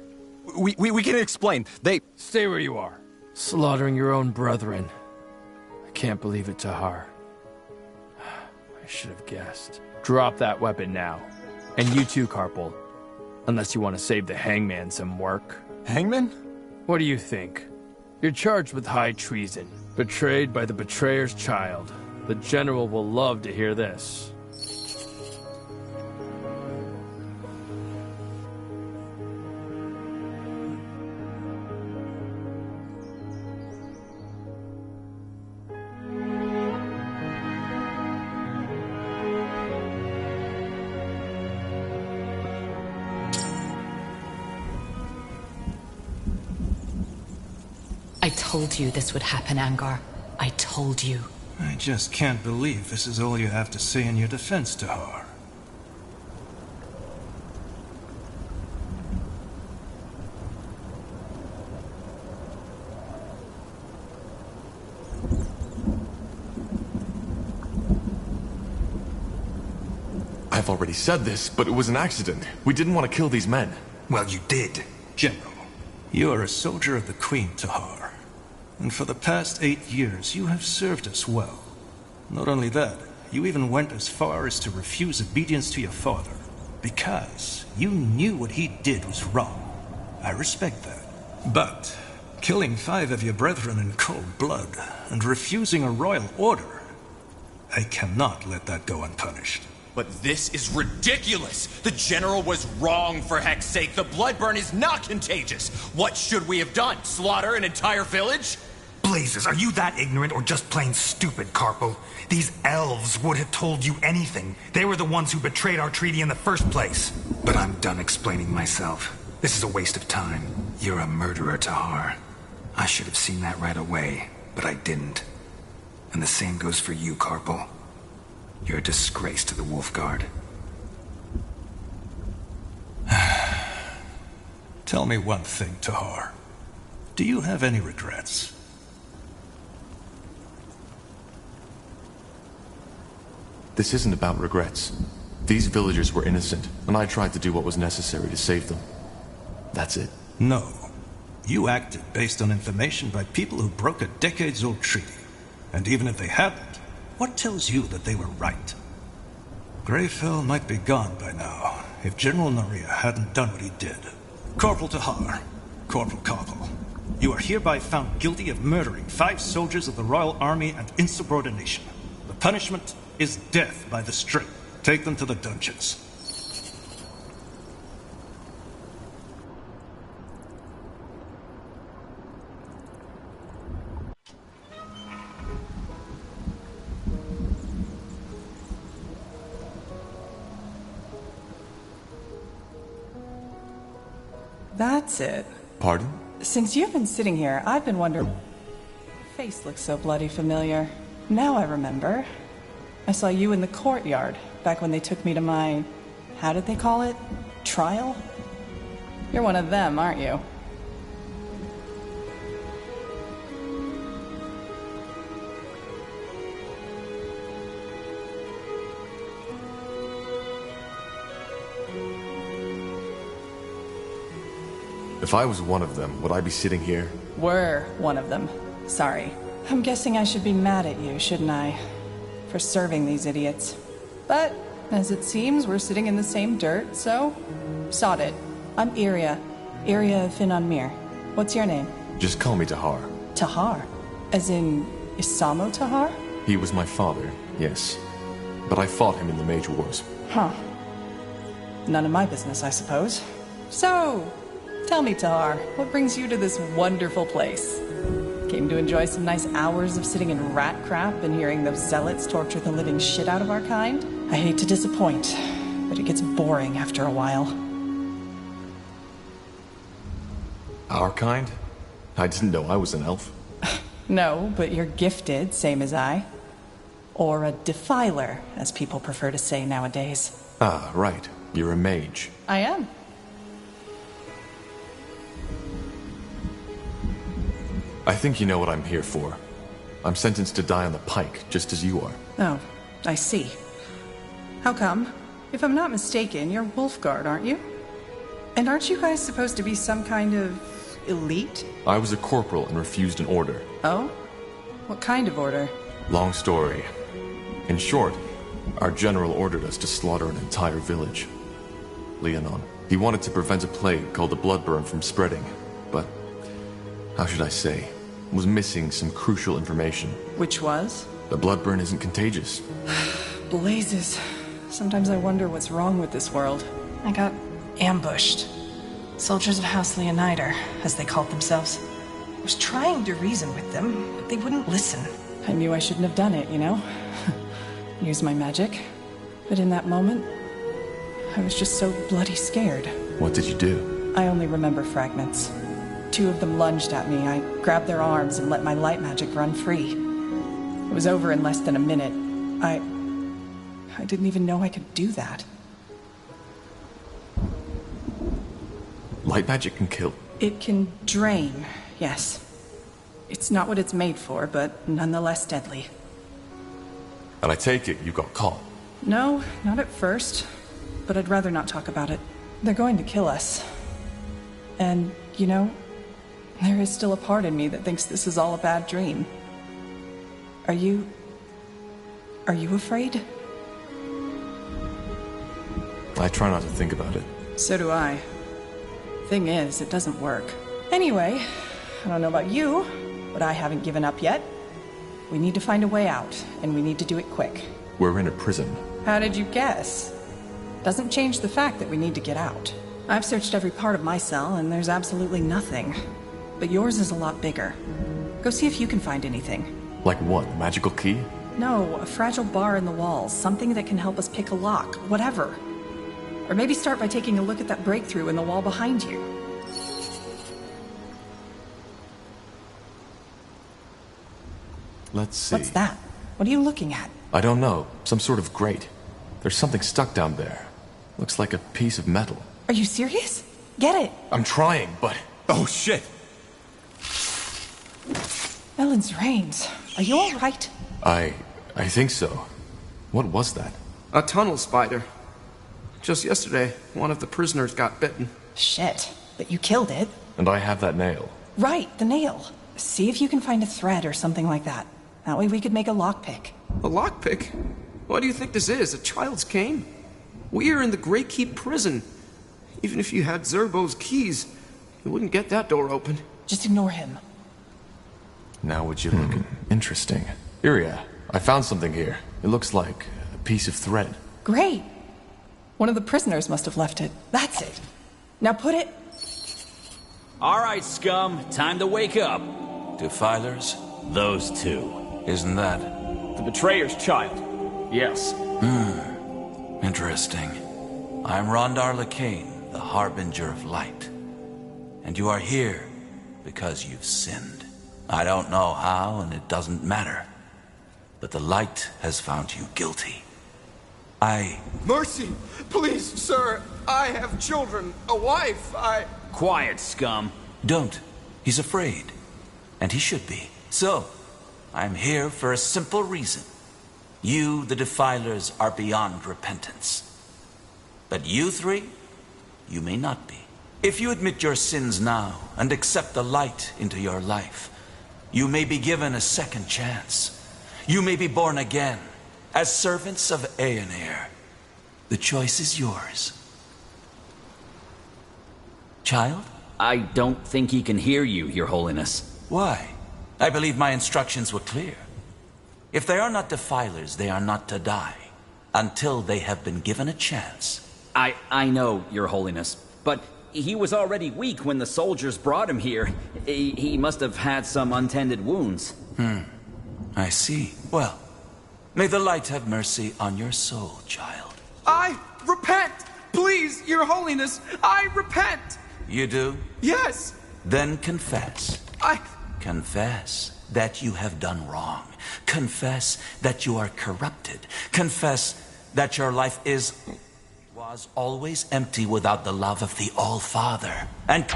We can explain. They... Stay where you are. Slaughtering your own brethren. I can't believe it, Tahar. I should have guessed. Drop that weapon now. And you too, Carpal. Unless you want to save the hangman some work. Hangman? What do you think? You're charged with high treason. Betrayed by the betrayer's child. The general will love to hear this. I told you this would happen, Angar. I told you. I just can't believe this is all you have to say in your defense, Tahar. I've already said this, but it was an accident. We didn't want to kill these men. Well, you did, General. You are a soldier of the Queen, Tahar. And for the past 8 years, you have served us well. Not only that, you even went as far as to refuse obedience to your father. Because you knew what he did was wrong. I respect that. But killing 5 of your brethren in cold blood and refusing a royal order, I cannot let that go unpunished. But this is ridiculous! The General was wrong, for heck's sake! The bloodburn is not contagious! What should we have done? Slaughter an entire village? Blazes, are you that ignorant or just plain stupid, Carpo? These elves would have told you anything. They were the ones who betrayed our treaty in the first place. But I'm done explaining myself. This is a waste of time. You're a murderer, Tahar. I should have seen that right away, but I didn't. And the same goes for you, Carpo. You're a disgrace to the Wolfguard. Tell me one thing, Tahar. Do you have any regrets? This isn't about regrets. These villagers were innocent, and I tried to do what was necessary to save them. That's it. No. You acted based on information by people who broke a decades-old treaty. And even if they hadn't, what tells you that they were right? Greyfell might be gone by now, if General Noria hadn't done what he did. Corporal Tahar, Corporal Carpal, you are hereby found guilty of murdering 5 soldiers of the Royal Army and insubordination. The punishment is death by the string. Take them to the dungeons. That's it. Pardon? Since you've been sitting here, I've been wondering... Your face looks so bloody familiar. Now I remember. I saw you in the courtyard, back when they took me to my... How did they call it? Trial? You're one of them, aren't you? If I was one of them, would I be sitting here? Were one of them. Sorry. I'm guessing I should be mad at you, shouldn't I? For serving these idiots. But, as it seems, we're sitting in the same dirt, so... Sod it. I'm Iria. Iria Finan Mir. What's your name? Just call me Tahar. Tahar? As in... Isamo Tahar? He was my father, yes. But I fought him in the Major Wars. Huh. None of my business, I suppose. So... Tell me, Tahar, what brings you to this wonderful place? Came to enjoy some nice hours of sitting in rat crap and hearing those zealots torture the living shit out of our kind? I hate to disappoint, but it gets boring after a while. Our kind? I didn't know I was an elf. No, but you're gifted, same as I. Or a defiler, as people prefer to say nowadays. Ah, right. You're a mage. I am. I think you know what I'm here for. I'm sentenced to die on the pike, just as you are. Oh, I see. How come? If I'm not mistaken, you're Wolfguard, aren't you? And aren't you guys supposed to be some kind of elite? I was a corporal and refused an order. Oh? What kind of order? Long story. In short, our general ordered us to slaughter an entire village. Leonon. He wanted to prevent a plague called the Bloodburn from spreading, but, how should I say, was missing some crucial information. Which was? The Bloodburn isn't contagious. Blazes. Sometimes I wonder what's wrong with this world. I got ambushed. Soldiers of House Leonider, as they called themselves. I was trying to reason with them, but they wouldn't listen. I knew I shouldn't have done it, you know? Use my magic. But in that moment, I was just so bloody scared. What did you do? I only remember fragments. 2 of them lunged at me. I grabbed their arms and let my light magic run free. It was over in less than a minute. I didn't even know I could do that. Light magic can kill? It can drain, yes. It's not what it's made for, but nonetheless deadly. And I take it you got caught? No, not at first. But I'd rather not talk about it. They're going to kill us. And, you know, there is still a part in me that thinks this is all a bad dream. Are you afraid? I try not to think about it. So do I. Thing is, it doesn't work. Anyway, I don't know about you, but I haven't given up yet. We need to find a way out, and we need to do it quick. We're in a prison. How did you guess? Doesn't change the fact that we need to get out. I've searched every part of my cell, and there's absolutely nothing. But yours is a lot bigger. Go see if you can find anything. Like what? A magical key? No, a fragile bar in the walls. Something that can help us pick a lock. Whatever. Or maybe start by taking a look at that breakthrough in the wall behind you. Let's see. What's that? What are you looking at? I don't know. Some sort of grate. There's something stuck down there. Looks like a piece of metal. Are you serious? Get it! I'm trying, but... Oh, shit! Ellen's reins. Are you alright? I think so. What was that? A tunnel spider. Just yesterday, one of the prisoners got bitten. Shit. But you killed it. And I have that nail. Right, the nail. See if you can find a thread or something like that. That way we could make a lockpick. A lockpick? What do you think this is, a child's cane? We are in the Grey Keep prison. Even if you had Zerbo's keys, you wouldn't get that door open. Just ignore him. Now would you look at... Interesting. Iria, I found something here. It looks like a piece of thread. Great! One of the prisoners must have left it. That's it. Now put it... All right, scum. Time to wake up. Defilers? Those 2. Isn't that? The betrayer's child. Yes. Interesting. I'm Rondar Lacane, the Harbinger of Light. And you are here because you've sinned. I don't know how, and it doesn't matter. But the light has found you guilty. Mercy! Please, sir! I have children, a wife, Quiet, scum. Don't. He's afraid. And he should be. So, I'm here for a simple reason. You, the Defilers, are beyond repentance. But you 3, you may not be. If you admit your sins now and accept the light into your life, you may be given a second chance. You may be born again as servants of Aeonir. The choice is yours. Child? I don't think he can hear you, Your Holiness. Why? I believe my instructions were clear. If they are not Defilers, they are not to die until they have been given a chance. I know, Your Holiness, but he was already weak when the soldiers brought him here. He must have had some untended wounds. I see. Well, may the light have mercy on your soul, child. I repent! Please, Your Holiness, I repent! You do? Yes! Then confess. Confess that you have done wrong. Confess that you are corrupted. Confess that your life was always empty without the love of the All-Father. And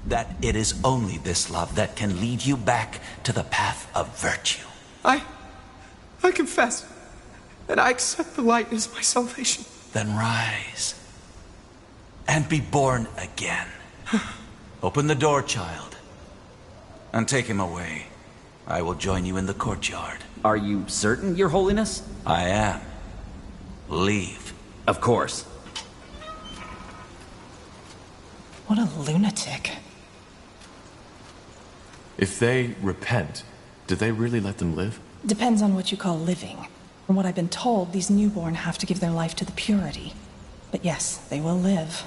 that it is only this love that can lead you back to the path of virtue. I confess, and I accept the light as my salvation. Then rise and be born again. Open the door, child, and take him away. I will join you in the courtyard. Are you certain, Your Holiness? I am. Leave. Of course. What a lunatic. If they repent, do they really let them live? Depends on what you call living. From what I've been told, these newborn have to give their life to the purity. But yes, they will live.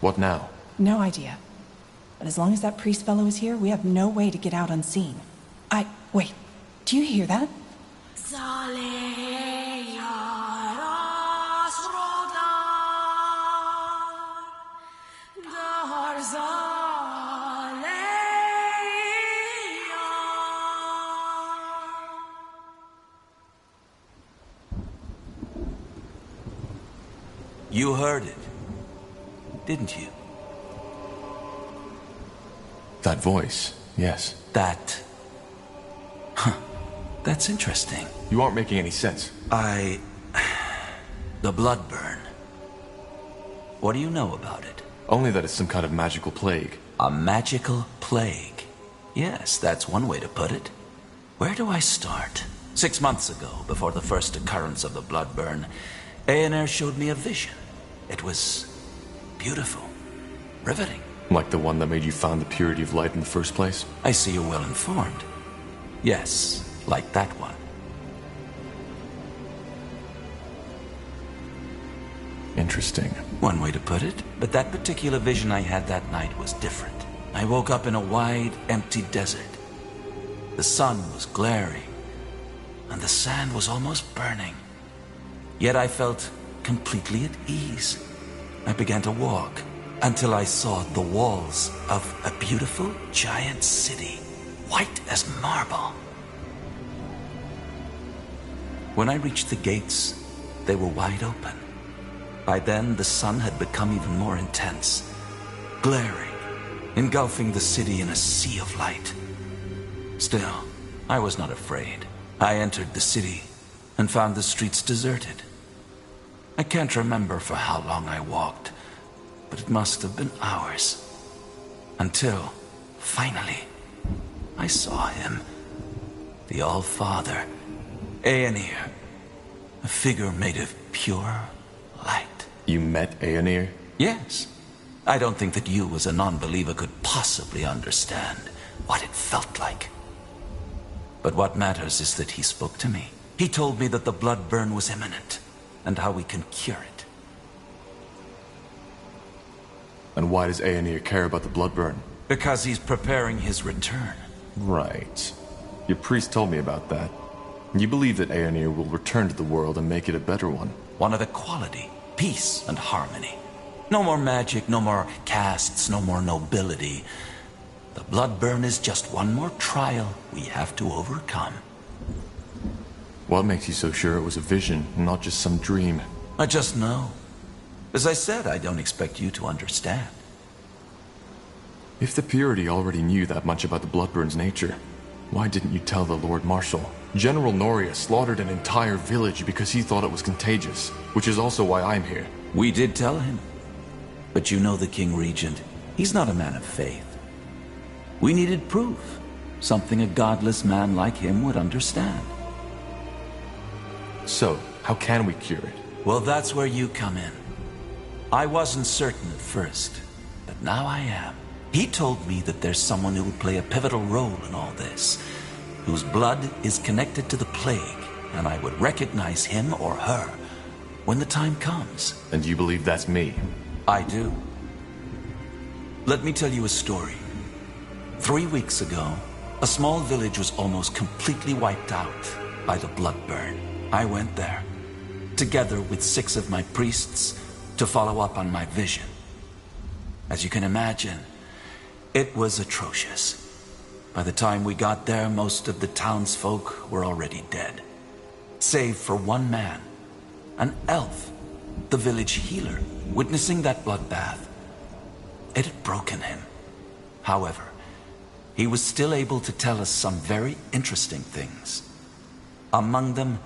What now? No idea. But as long as that priest fellow is here, we have no way to get out unseen. Wait, do you hear that? You heard it, didn't you? That voice, yes. That's interesting. You aren't making any sense. The Bloodburn. What do you know about it? Only that it's some kind of magical plague. A magical plague. Yes, that's one way to put it. Where do I start? 6 months ago, before the first occurrence of the Bloodburn, Aener showed me a vision. It was beautiful, riveting. Like the one that made you find the purity of light in the first place? I see you're well informed. Yes, like that one. Interesting. One way to put it, but that particular vision I had that night was different. I woke up in a wide, empty desert. The sun was glaring, and the sand was almost burning. Yet I felt completely at ease. I began to walk until I saw the walls of a beautiful giant city, white as marble. When I reached the gates, they were wide open. By then, the sun had become even more intense, glaring, engulfing the city in a sea of light. Still, I was not afraid. I entered the city and found the streets deserted. I can't remember for how long I walked, but it must have been hours. Until, finally, I saw him. The All-Father, Aener. A figure made of pure light. You met Aener? Yes. I don't think that you, as a non-believer, could possibly understand what it felt like. But what matters is that he spoke to me. He told me that the Bloodburn was imminent, and how we can cure it. And why does Aener care about the Bloodburn? Because he's preparing his return. Right. Your priest told me about that. You believe that Aener will return to the world and make it a better one. One of equality, peace, and harmony. No more magic, no more castes, no more nobility. The Bloodburn is just one more trial we have to overcome. What makes you so sure it was a vision, not just some dream? I just know. As I said, I don't expect you to understand. If the Purity already knew that much about the Bloodburn's nature, why didn't you tell the Lord Marshal? General Noria slaughtered an entire village because he thought it was contagious, which is also why I'm here. We did tell him. But you know the King Regent. He's not a man of faith. We needed proof. Something a godless man like him would understand. So, how can we cure it? Well, that's where you come in. I wasn't certain at first, but now I am. He told me that there's someone who would play a pivotal role in all this, whose blood is connected to the plague, and I would recognize him or her when the time comes. And you believe that's me? I do. Let me tell you a story. 3 weeks ago, a small village was almost completely wiped out by the Bloodburn. I went there, together with 6 of my priests, to follow up on my vision. As you can imagine, it was atrocious. By the time we got there, most of the townsfolk were already dead. Save for one man, an elf, the village healer, witnessing that bloodbath. It had broken him. However, he was still able to tell us some very interesting things. Among them,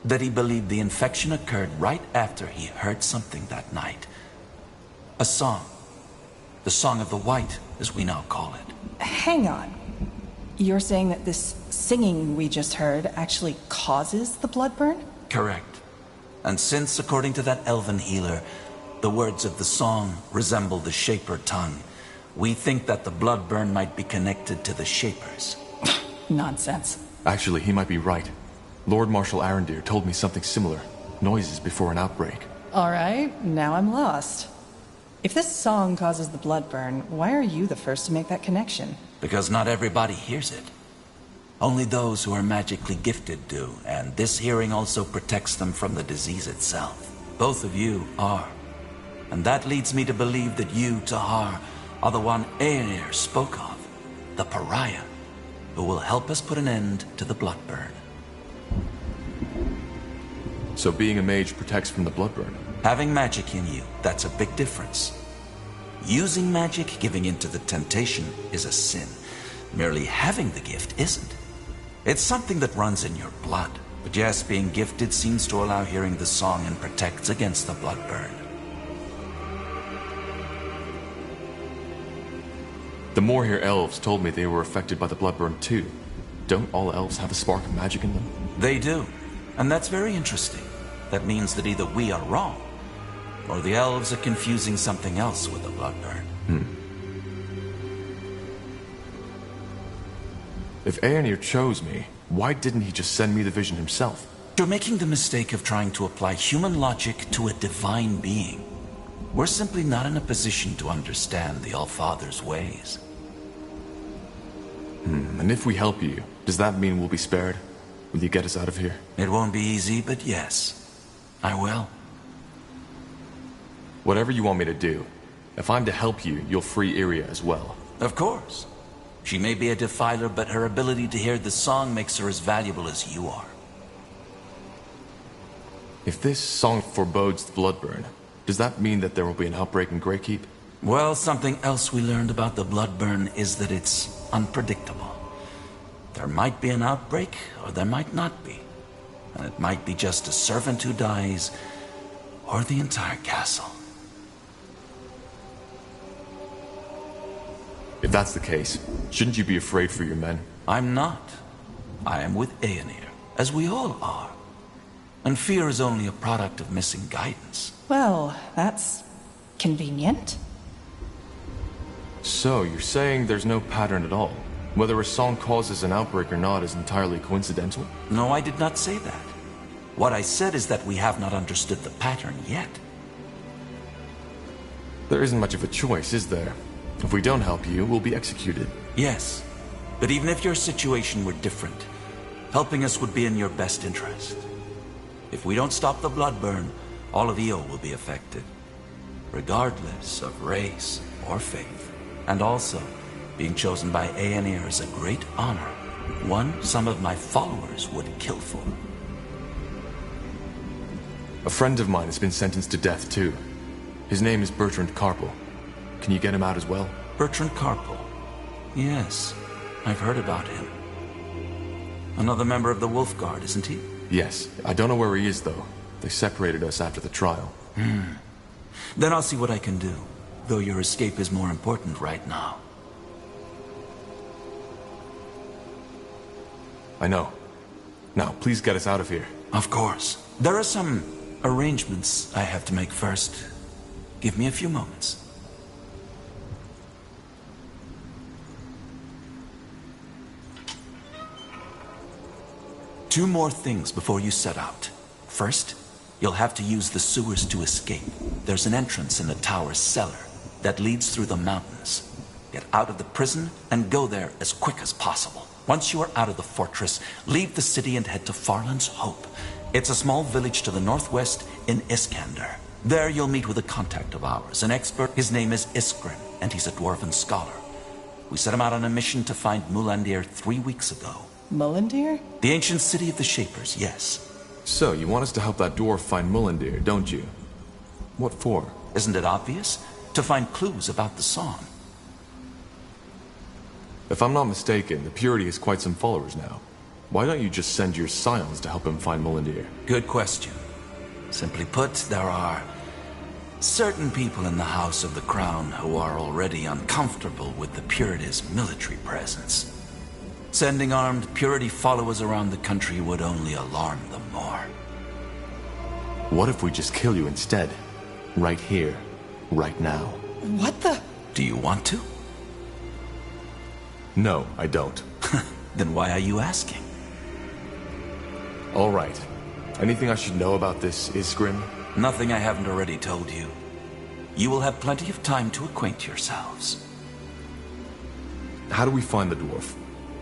that he believed the infection occurred right after he heard something that night. A song. The Song of the White, as we now call it. Hang on. You're saying that this singing we just heard actually causes the blood burn? Correct. And since, according to that elven healer, the words of the song resemble the Shaper tongue, we think that the blood burn might be connected to the Shapers. Nonsense. Actually, he might be right. Lord Marshal Arendir told me something similar. Noises before an outbreak. Alright, now I'm lost. If this song causes the blood burn, why are you the first to make that connection? Because not everybody hears it. Only those who are magically gifted do, and this hearing also protects them from the disease itself. Both of you are. And that leads me to believe that you, Tahar, are the one Aenir spoke of, the pariah, who will help us put an end to the blood burn. So being a mage protects from the blood burn? Having magic in you, that's a big difference. Using magic, giving in to the temptation, is a sin. Merely having the gift isn't. It's something that runs in your blood. But yes, being gifted seems to allow hearing the song and protects against the blood burn. The Moorhere elves told me they were affected by the blood burn too. Don't all elves have a spark of magic in them? They do. And that's very interesting. That means that either we are wrong, or the elves are confusing something else with the blood burn. If Aenir chose me, why didn't he just send me the vision himself? You're making the mistake of trying to apply human logic to a divine being. We're simply not in a position to understand the Allfather's ways. And if we help you, does that mean we'll be spared? Will you get us out of here? It won't be easy, but yes, I will. Whatever you want me to do. If I'm to help you, you'll free Iria as well. Of course. She may be a defiler, but her ability to hear the song makes her as valuable as you are. If this song forebodes the blood burn, does that mean that there will be an outbreak in Greykeep? Well, something else we learned about the blood burn is that it's unpredictable. There might be an outbreak, or there might not be. And it might be just a servant who dies, or the entire castle. If that's the case, shouldn't you be afraid for your men? I'm not. I am with Aenir, as we all are. And fear is only a product of missing guidance. Well, that's convenient. So, you're saying there's no pattern at all? Whether a song causes an outbreak or not is entirely coincidental? No, I did not say that. What I said is that we have not understood the pattern yet. There isn't much of a choice, is there? If we don't help you, we'll be executed. Yes, but even if your situation were different, helping us would be in your best interest. If we don't stop the blood burn, all of Io will be affected, regardless of race or faith. And also, being chosen by Aenir is a great honor, one some of my followers would kill for. A friend of mine has been sentenced to death too. His name is Bertrand Carpel. Can you get him out as well? Bertrand Carpel? Yes, I've heard about him. Another member of the Wolf Guard, isn't he? Yes. I don't know where he is, though. They separated us after the trial. Then I'll see what I can do, though your escape is more important right now. I know. Now, please get us out of here. Of course. There are some arrangements I have to make first. Give me a few moments. Two more things before you set out. First, you'll have to use the sewers to escape. There's an entrance in the tower's cellar that leads through the mountains. Get out of the prison and go there as quick as possible. Once you are out of the fortress, leave the city and head to Farland's Hope. It's a small village to the northwest in Iskander. There you'll meet with a contact of ours, an expert. His name is Iskrin, and he's a dwarven scholar. We set him out on a mission to find Mulandir 3 weeks ago. Mulandir? The ancient city of the Shapers, yes. So, you want us to help that dwarf find Mulandir, don't you? What for? Isn't it obvious? To find clues about the song. If I'm not mistaken, the Purity has quite some followers now. Why don't you just send your scions to help him find Molindir? Good question. Simply put, there are certain people in the House of the Crown who are already uncomfortable with the Purity's military presence. Sending armed Purity followers around the country would only alarm them more. What if we just kill you instead? Right here, right now. What the? Do you want to? No, I don't. Then why are you asking? All right. Anything I should know about this Isgrim? Nothing I haven't already told you. You will have plenty of time to acquaint yourselves. How do we find the dwarf?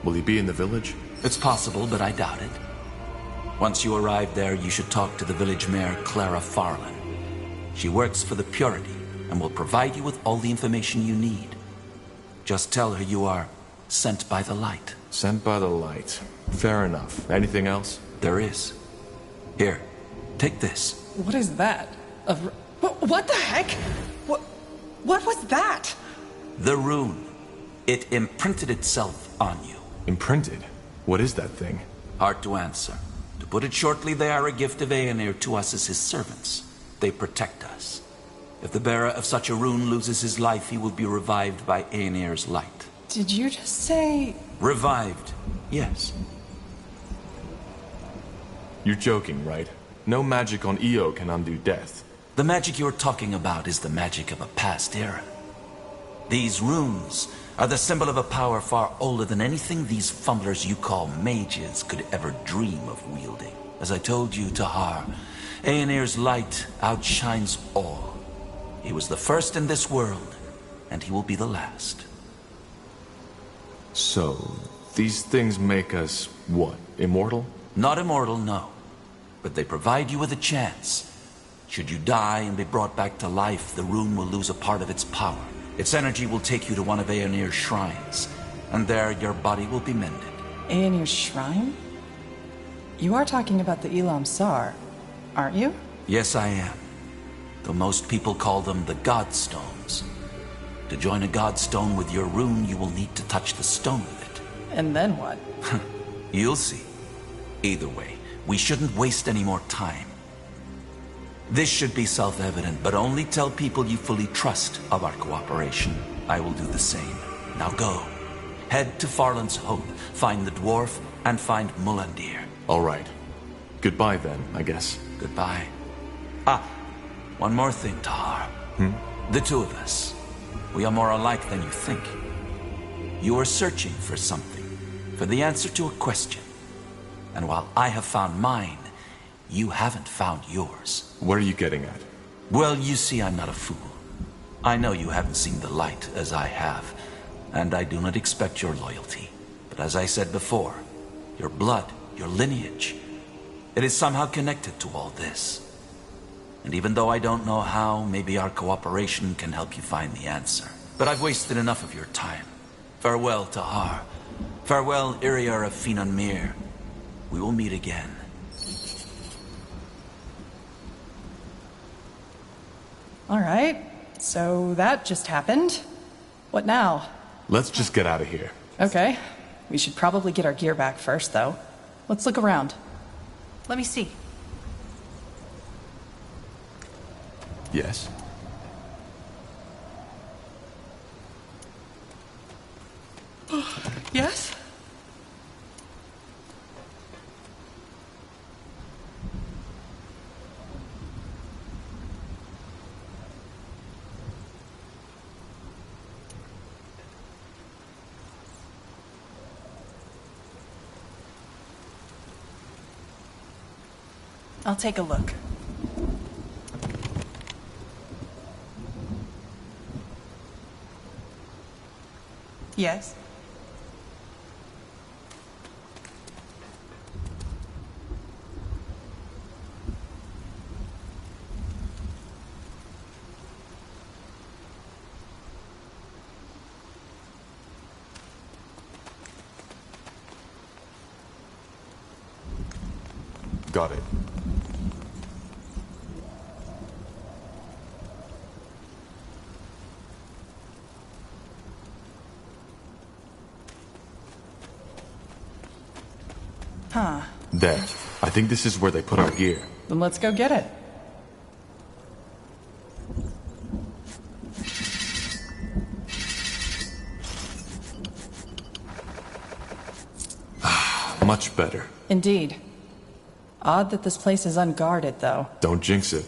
Will he be in the village? It's possible, but I doubt it. Once you arrive there, you should talk to the village mayor, Clara Farland. She works for the Purity and will provide you with all the information you need. Just tell her you are sent by the light. Sent by the light. Fair enough. Anything else? There is. Here, take this. What is that? What the heck? What was that? The rune. It imprinted itself on you. Imprinted? What is that thing? Hard to answer. To put it shortly, they are a gift of Aenir to us as his servants. They protect us. If the bearer of such a rune loses his life, he will be revived by Aenir's light. Did you just say... Revived, yes. You're joking, right? No magic on Io can undo death. The magic you're talking about is the magic of a past era. These runes are the symbol of a power far older than anything these fumblers you call mages could ever dream of wielding. As I told you, Tahar, Aenir's light outshines all. He was the first in this world, and he will be the last. So, these things make us, what, immortal? Not immortal, no. But they provide you with a chance. Should you die and be brought back to life, the rune will lose a part of its power. Its energy will take you to one of Aenir's shrines, and there your body will be mended. Aenir's shrine? You are talking about the Elam Sar, aren't you? Yes, I am. Though most people call them the Godstones. To join a Godstone with your rune, you will need to touch the stone with it. And then what? You'll see. Either way, we shouldn't waste any more time. This should be self-evident, but only tell people you fully trust of our cooperation. I will do the same. Now go. Head to Farland's Hope, find the dwarf, and find Molindir. All right. Goodbye then, I guess. Goodbye. One more thing, Tahar. The two of us. We are more alike than you think. You are searching for something, for the answer to a question. And while I have found mine, you haven't found yours. What are you getting at? Well, you see, I'm not a fool. I know you haven't seen the light as I have, and I do not expect your loyalty. But as I said before, your blood, your lineage, it is somehow connected to all this. And even though I don't know how, maybe our cooperation can help you find the answer. But I've wasted enough of your time. Farewell, Tahar. Farewell, Iriar of Finan Mir. We will meet again. All right, so that just happened. What now? Let's just get out of here. Okay. We should probably get our gear back first, though. Let's look around. Let me see. Yes? Yes? I'll take a look. Yes? Got it. Ah, There. I think this is where they put our gear. then let's go get it. Much better. Indeed. Odd that this place is unguarded, though. Don't jinx it.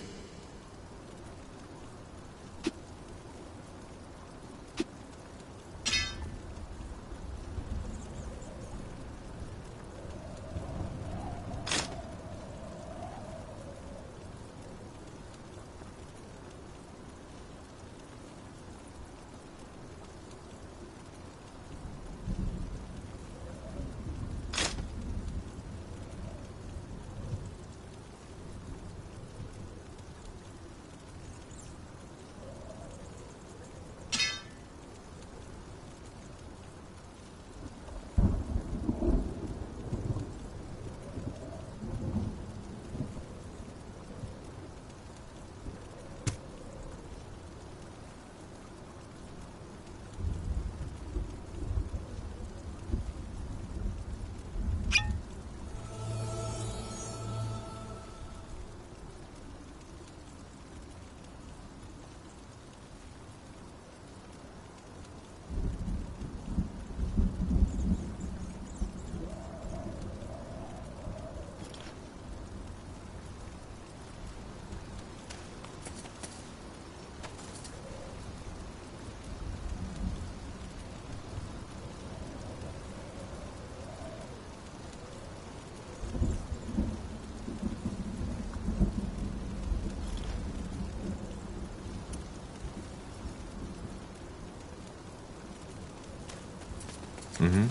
Mm-hmm.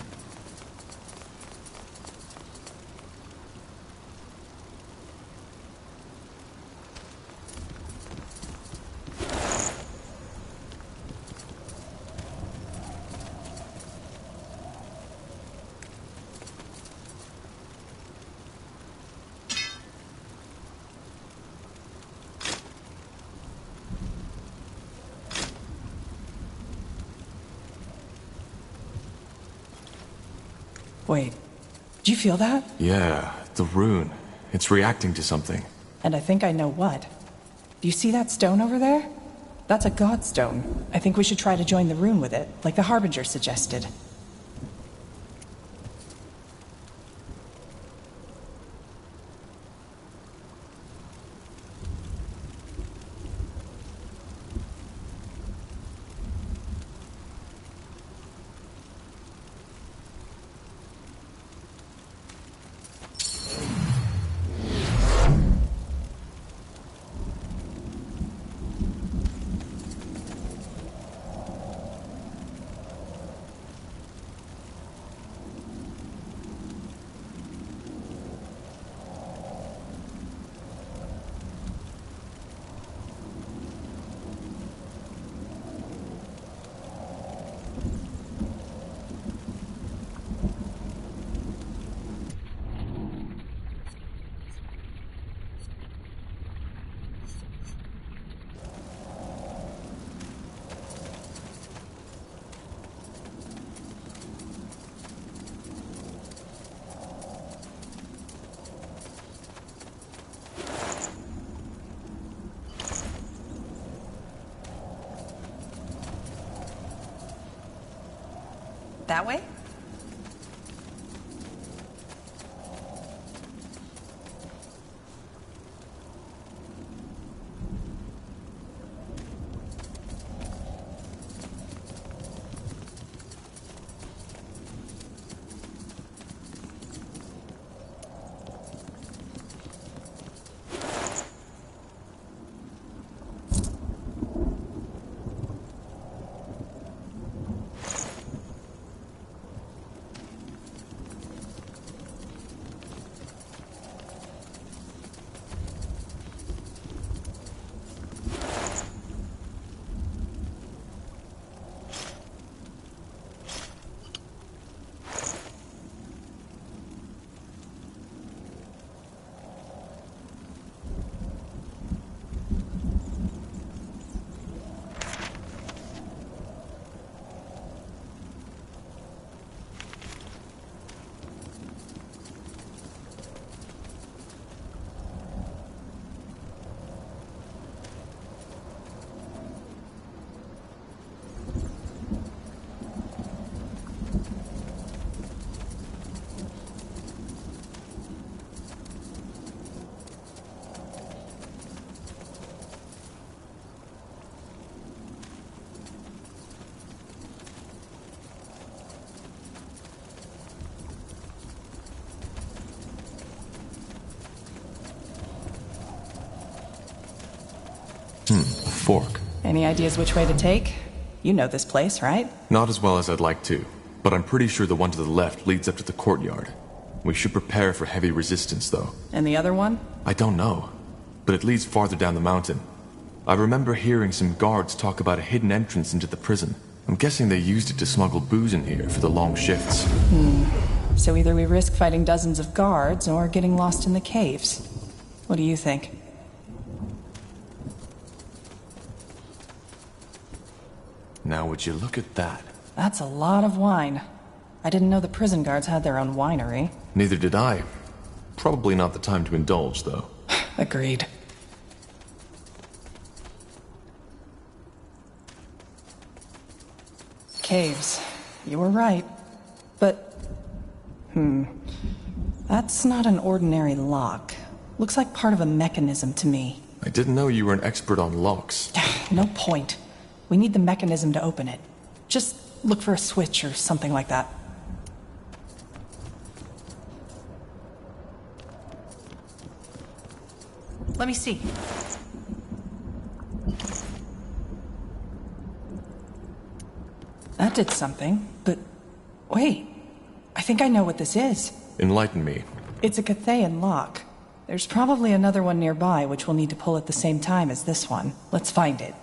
Wait, do you feel that? Yeah, the rune. It's reacting to something. And I think I know what. Do you see that stone over there? That's a godstone. I think we should try to join the rune with it, like the Harbinger suggested. That way? A fork. Any ideas which way to take? You know this place, right? Not as well as I'd like to, but I'm pretty sure the one to the left leads up to the courtyard. We should prepare for heavy resistance, though. And the other one? I don't know, but it leads farther down the mountain. I remember hearing some guards talk about a hidden entrance into the prison. I'm guessing they used it to smuggle booze in here for the long shifts. So either we risk fighting dozens of guards or getting lost in the caves. What do you think? Now would you look at that? That's a lot of wine. I didn't know the prison guards had their own winery. Neither did I. Probably not the time to indulge, though. Agreed. Caves. You were right. But... That's not an ordinary lock. Looks like part of a mechanism to me. I didn't know you were an expert on locks. No point. We need the mechanism to open it. Just look for a switch or something like that. Let me see. That did something, but wait. I think I know what this is. Enlighten me. It's a Cathayan lock. There's probably another one nearby which we'll need to pull at the same time as this one. Let's find it.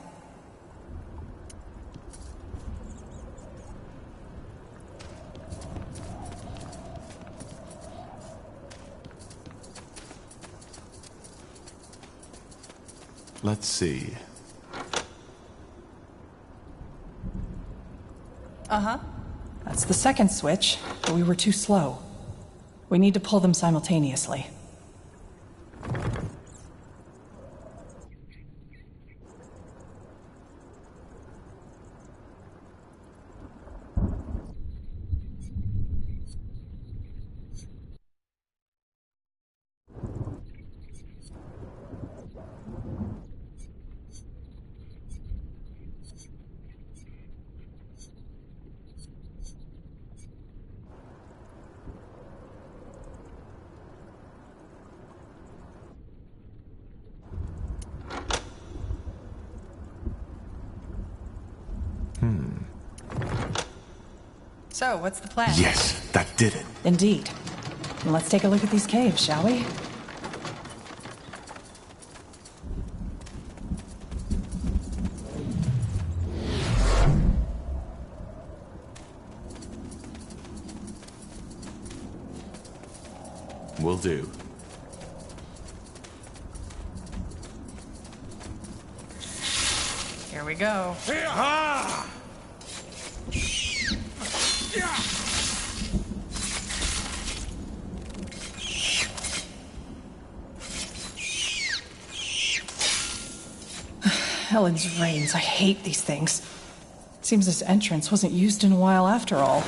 Let's see. Uh-huh. That's the second switch, but we were too slow. We need to pull them simultaneously. So, what's the plan? Yes, that did it. Indeed. And let's take a look at these caves, shall we? Will do. Here we go. Helen's reins. I hate these things. Seems this entrance wasn't used in a while after all.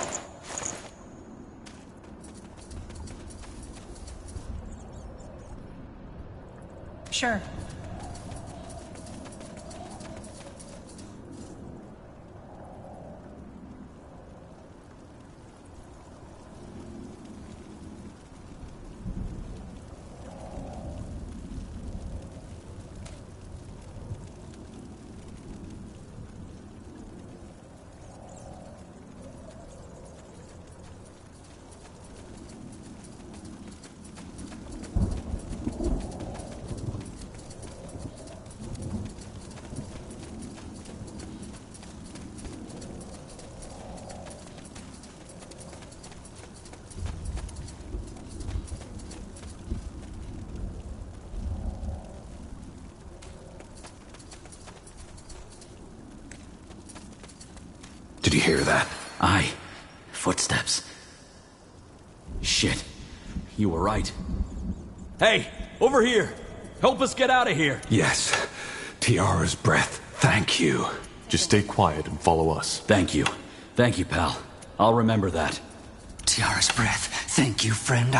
Sure. Did you hear that? Aye. Footsteps. Shit. You were right. Hey, over here! Help us get out of here! Yes. Tiara's breath. Thank you. Just stay quiet and follow us. Thank you. Thank you, pal. I'll remember that. Tiara's breath. Thank you, friend.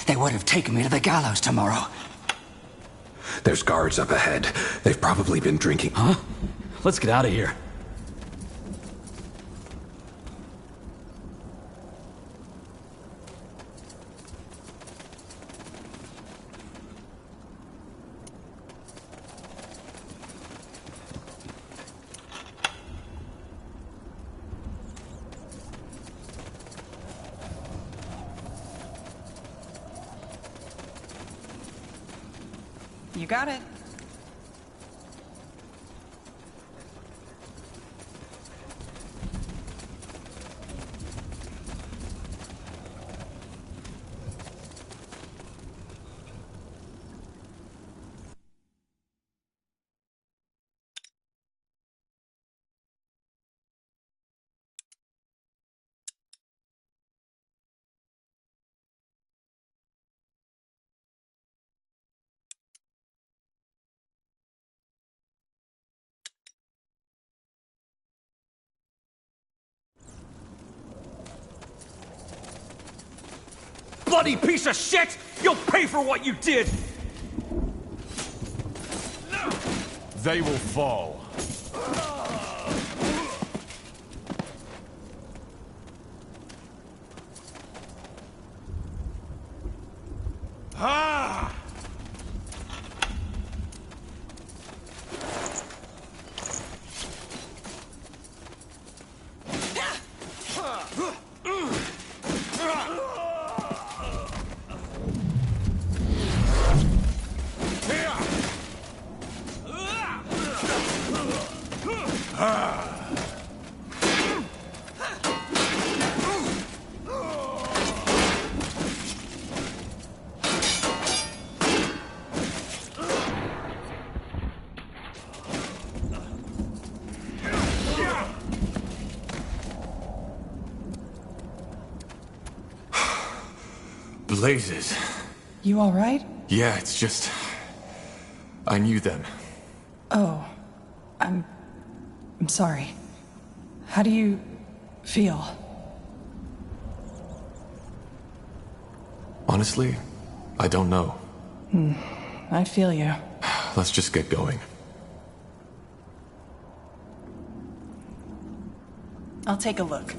They would have taken me to the gallows tomorrow. There's guards up ahead. They've probably been drinking. Huh? Let's get out of here. You got it. Bloody piece of shit! You'll pay for what you did! They will fall. Ah! Blazes. You all right? Yeah, it's just... I knew them. Oh, I'm sorry. How do you feel? Honestly, I don't know. I feel you. Let's just get going. I'll take a look.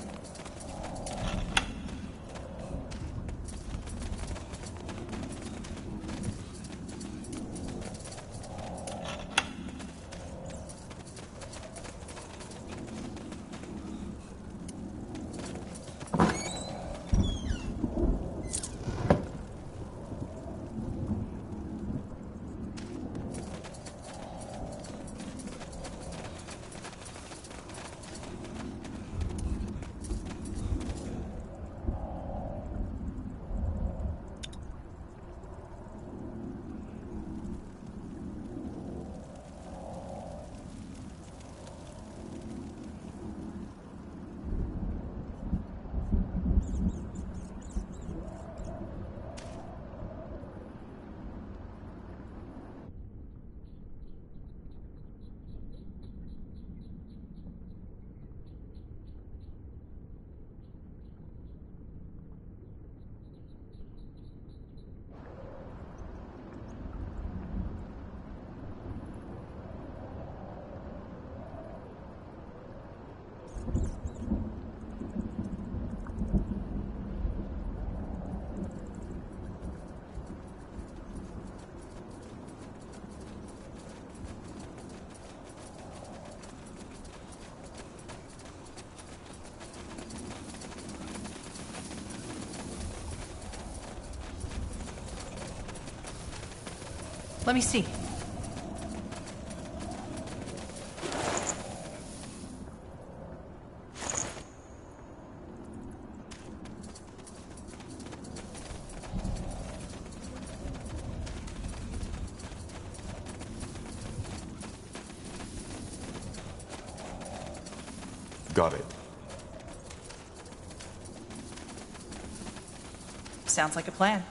Let me see. Got it. Sounds like a plan.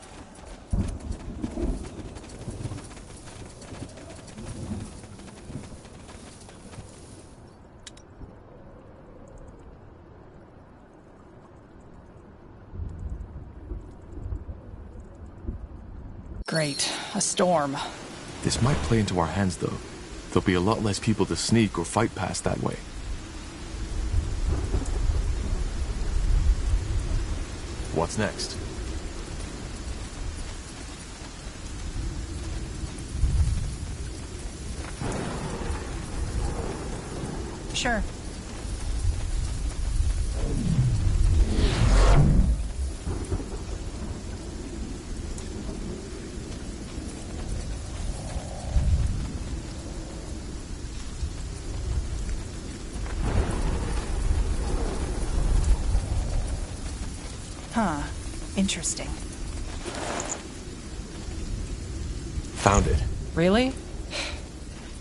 Great. A storm. This might play into our hands, though. There'll be a lot less people to sneak or fight past that way. What's next? Sure. Huh. Interesting. Found it. Really?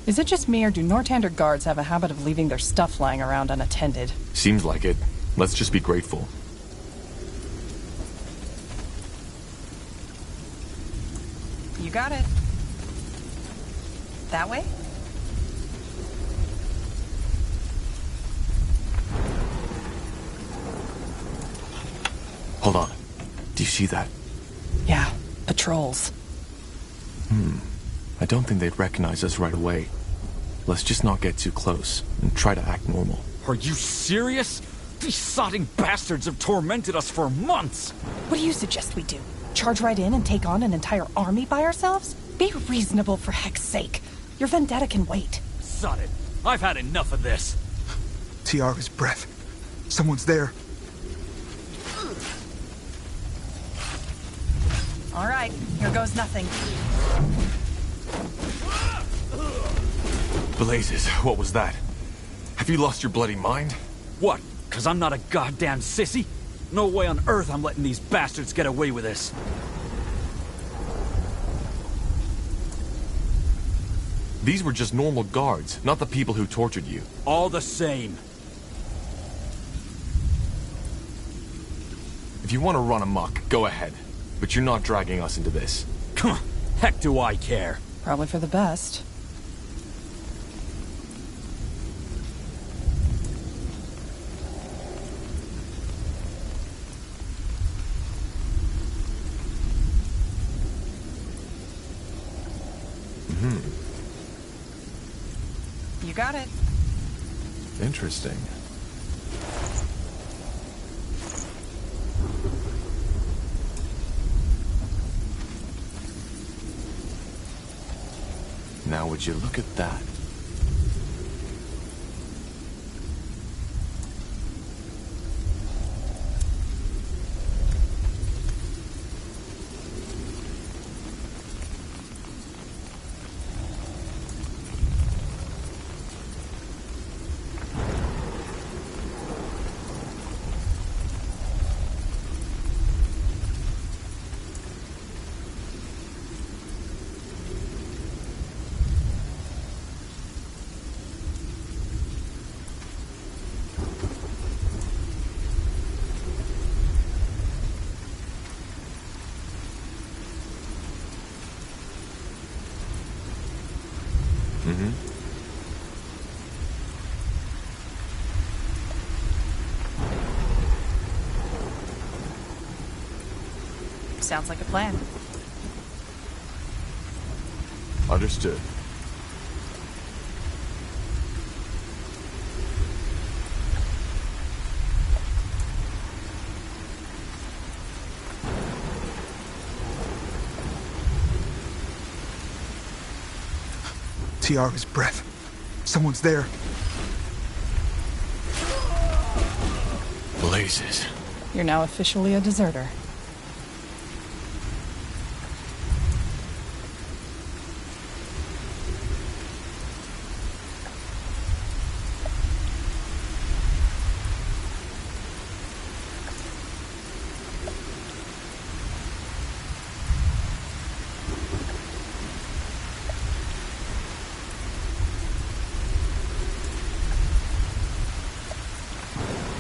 Is it just me, or do Nortander guards have a habit of leaving their stuff lying around unattended? Seems like it. Let's just be grateful. You got it. That way? Hold on. Do you see that? Yeah, patrols. I don't think they'd recognize us right away. Let's just not get too close and try to act normal. Are you serious? These sodding bastards have tormented us for months! What do you suggest we do? Charge right in and take on an entire army by ourselves? Be reasonable, for heck's sake. Your vendetta can wait. Sod it. I've had enough of this. Tiara's breath. Someone's there. All right, here goes nothing. Blazes, what was that? Have you lost your bloody mind? What? 'Cause I'm not a goddamn sissy? No way on earth I'm letting these bastards get away with this. These were just normal guards, not the people who tortured you. All the same. If you want to run amok, go ahead. But you're not dragging us into this. Heck do I care? Probably for the best. You got it. Interesting. Now would you look at that? Sounds like a plan. Understood. Tiara's breath. Someone's there. Blazes. You're now officially a deserter.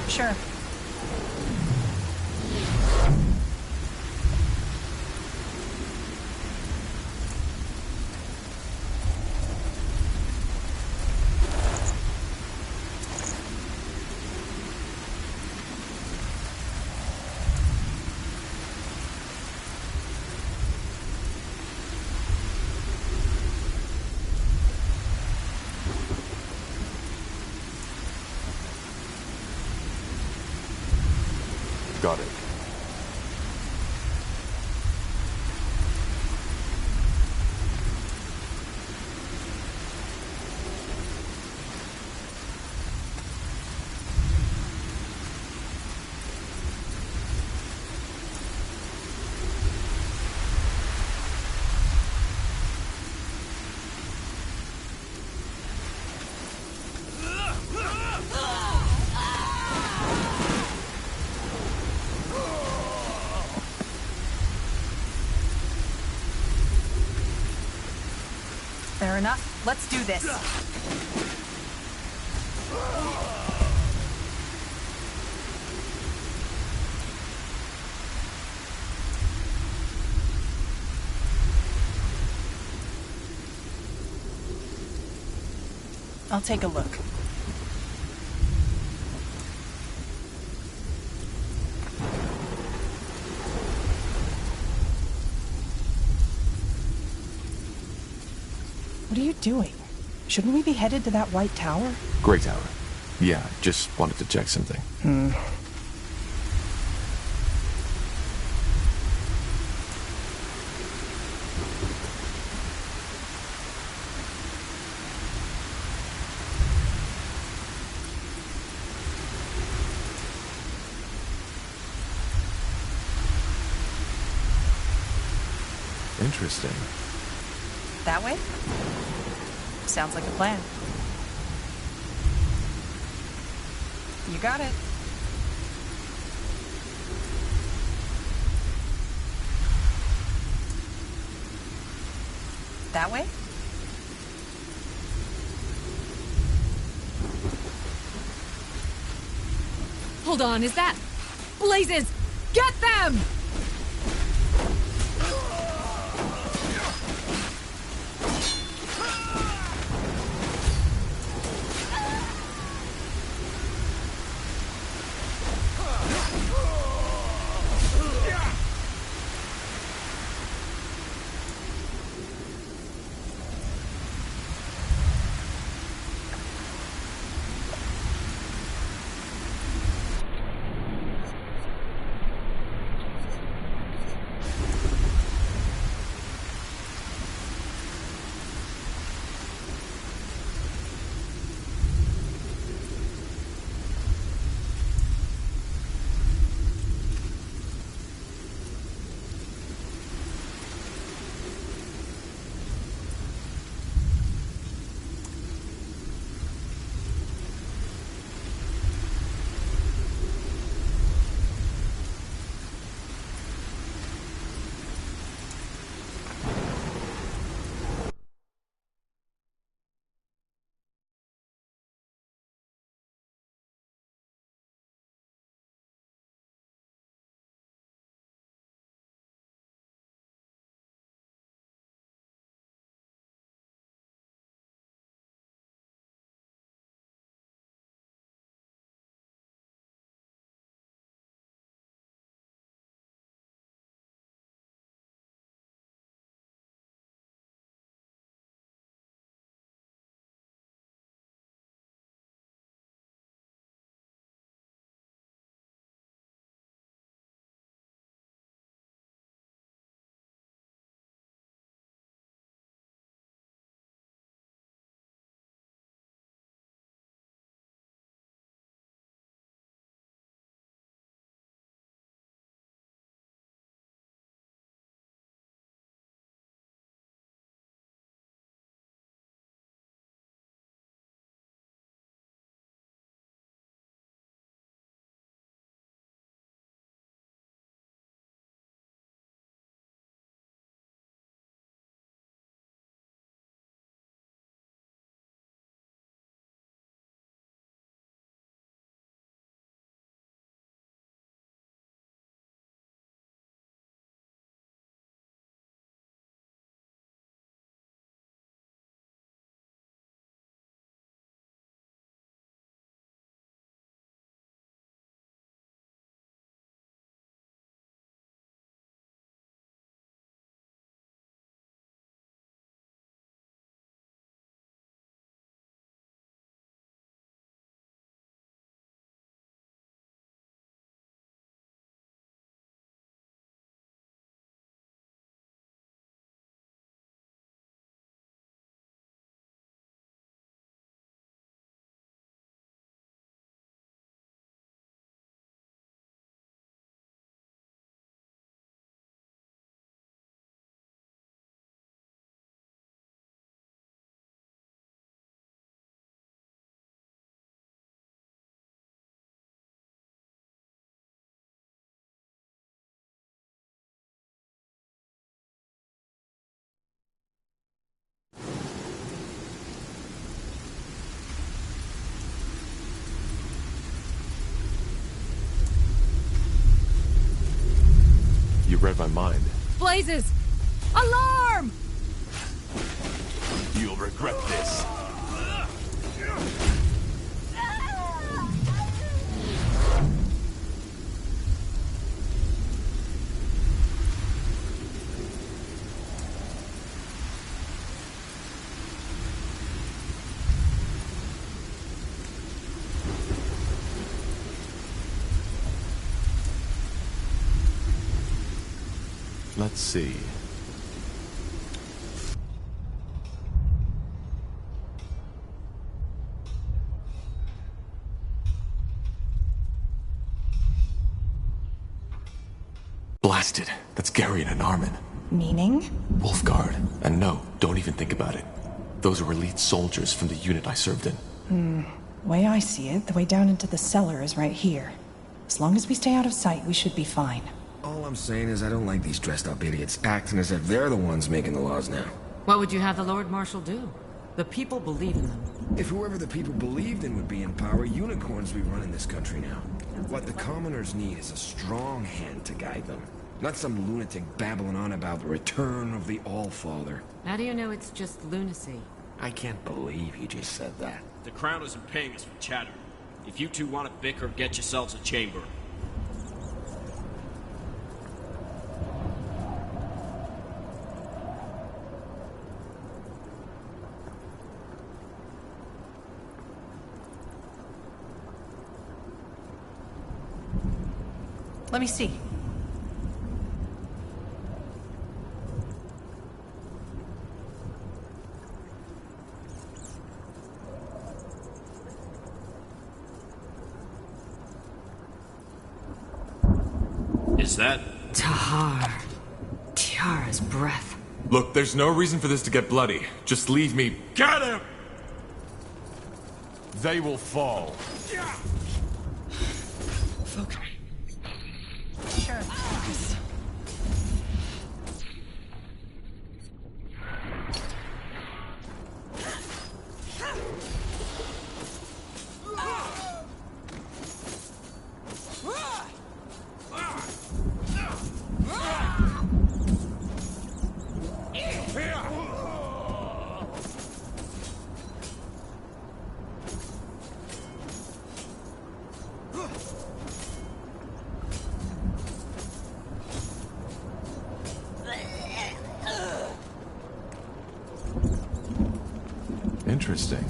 Sure. Got it. enough. Let's do this. I'll take a look. What are you doing? Shouldn't we be headed to that white tower? Gray Tower. Yeah, just wanted to check something. Interesting. That way? Sounds like a plan. You got it. That way? Hold on, is that... Blazes! Get them! read my mind. Blazes! Alarm! You'll regret this. Let's see. Blasted. That's Gary and Armin. Meaning? Wolfguard. And no, don't even think about it. Those are elite soldiers from the unit I served in. Way I see it, the way down into the cellar is right here. As long as we stay out of sight, we should be fine. All I'm saying is I don't like these dressed-up idiots acting as if they're the ones making the laws now. What would you have the Lord Marshal do? The people believe in them. If whoever the people believed in would be in power, unicorns would be running this country now. What the commoners need is a strong hand to guide them. Not some lunatic babbling on about the return of the All-Father. How do you know it's just lunacy? I can't believe you just said that. The Crown isn't paying us for chatter. If you two want to bicker, get yourselves a chamber. Let me see. Is that... Tahar. Tiara's breath. Look, there's no reason for this to get bloody. Just leave me. Get him! They will fall. Focus. Sure. Focus. Interesting.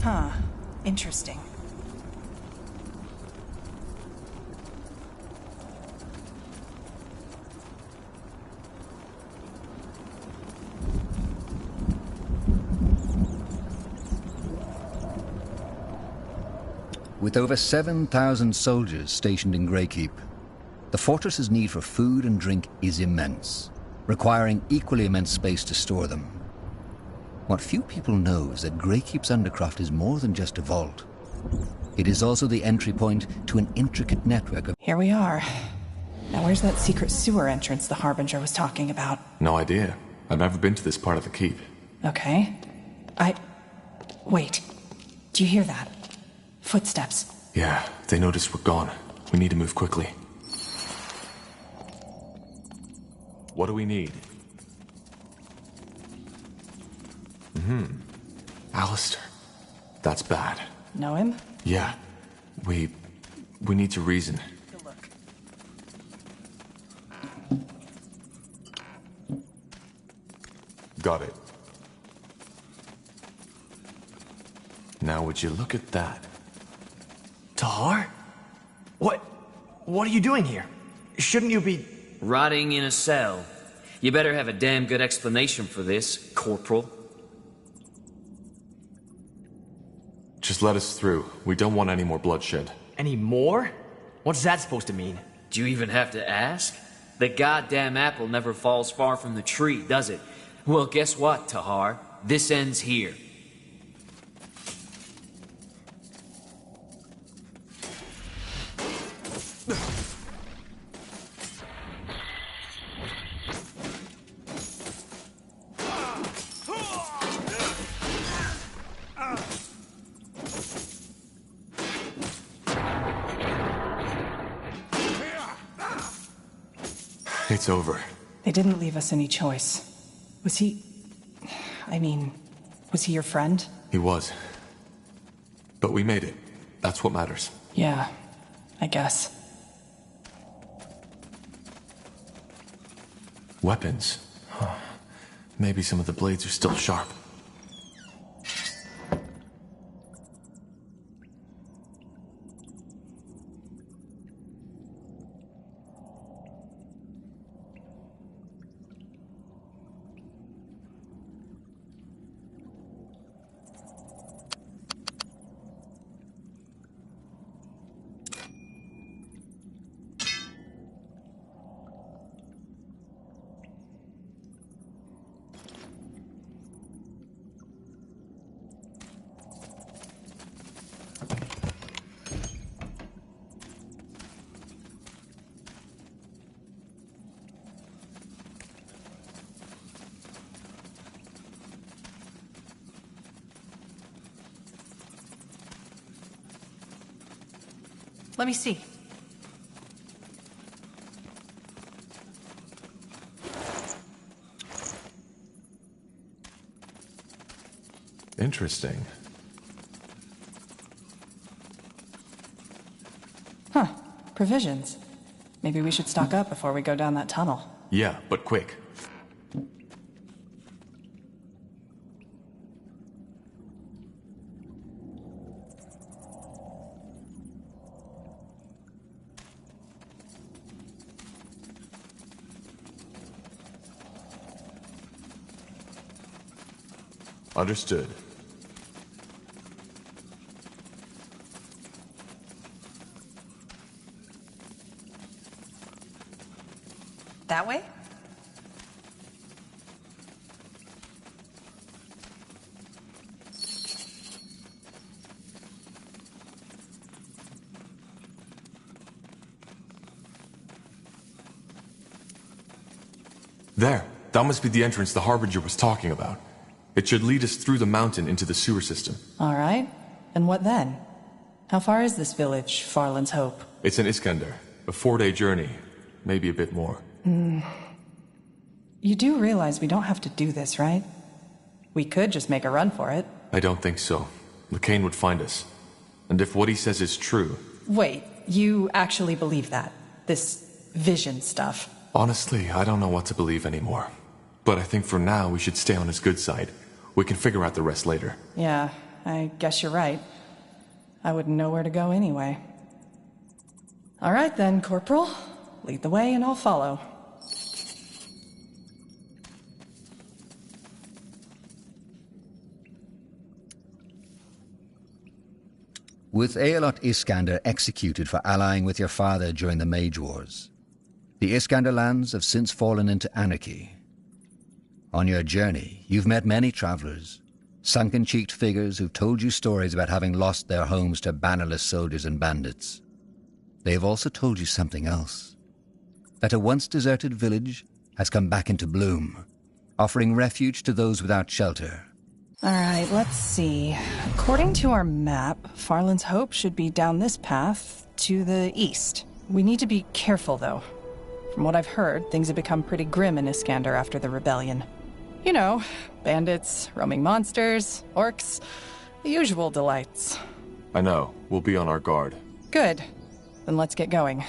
Huh. Interesting. With over 7,000 soldiers stationed in Greykeep, the fortress's need for food and drink is immense, requiring equally immense space to store them. What few people know is that Greykeep's undercroft is more than just a vault. It is also the entry point to an intricate network of... Here we are. Now where's that secret sewer entrance the Harbinger was talking about? No idea. I've never been to this part of the keep. Okay. Wait. Do you hear that? Footsteps. Yeah, they noticed we're gone. We need to move quickly. What do we need? Alistair. That's bad. Know him? Yeah. We need to reason. Got it. Now would you look at that? Tahar? What are you doing here? Shouldn't you be... Rotting in a cell. You better have a damn good explanation for this, Corporal. Just let us through. We don't want any more bloodshed. Any more? What's that supposed to mean? Do you even have to ask? The goddamn apple never falls far from the tree, does it? Well, guess what, Tahar? This ends here. It's over. They didn't leave us any choice. Was he... was he your friend? He was. But we made it. That's what matters. Yeah, I guess. Weapons. Maybe some of the blades are still sharp. Let me see. Interesting. Huh. Provisions. Maybe we should stock up before we go down that tunnel. Yeah, but quick. Understood. That way? There. That must be the entrance the Harbinger was talking about. It should lead us through the mountain into the sewer system. All right. And what then? How far is this village, Farland's Hope? It's in Iskander. A 4-day journey. Maybe a bit more. You do realize we don't have to do this, right? We could just make a run for it. I don't think so. Lacane would find us. And if what he says is true... Wait, you actually believe that? This vision stuff? Honestly, I don't know what to believe anymore. But I think for now we should stay on his good side. We can figure out the rest later. Yeah, I guess you're right. I wouldn't know where to go anyway. All right then, Corporal. Lead the way and I'll follow. With Aelot Iskander executed for allying with your father during the Mage Wars, the Iskander lands have since fallen into anarchy. On your journey, you've met many travelers, sunken-cheeked figures who've told you stories about having lost their homes to bannerless soldiers and bandits. They have also told you something else, that a once deserted village has come back into bloom, offering refuge to those without shelter. All right, let's see. According to our map, Farland's Hope should be down this path to the east. We need to be careful, though. From what I've heard, things have become pretty grim in Iskander after the rebellion. You know, bandits, roaming monsters, orcs, the usual delights. I know. We'll be on our guard. Good. Then let's get going.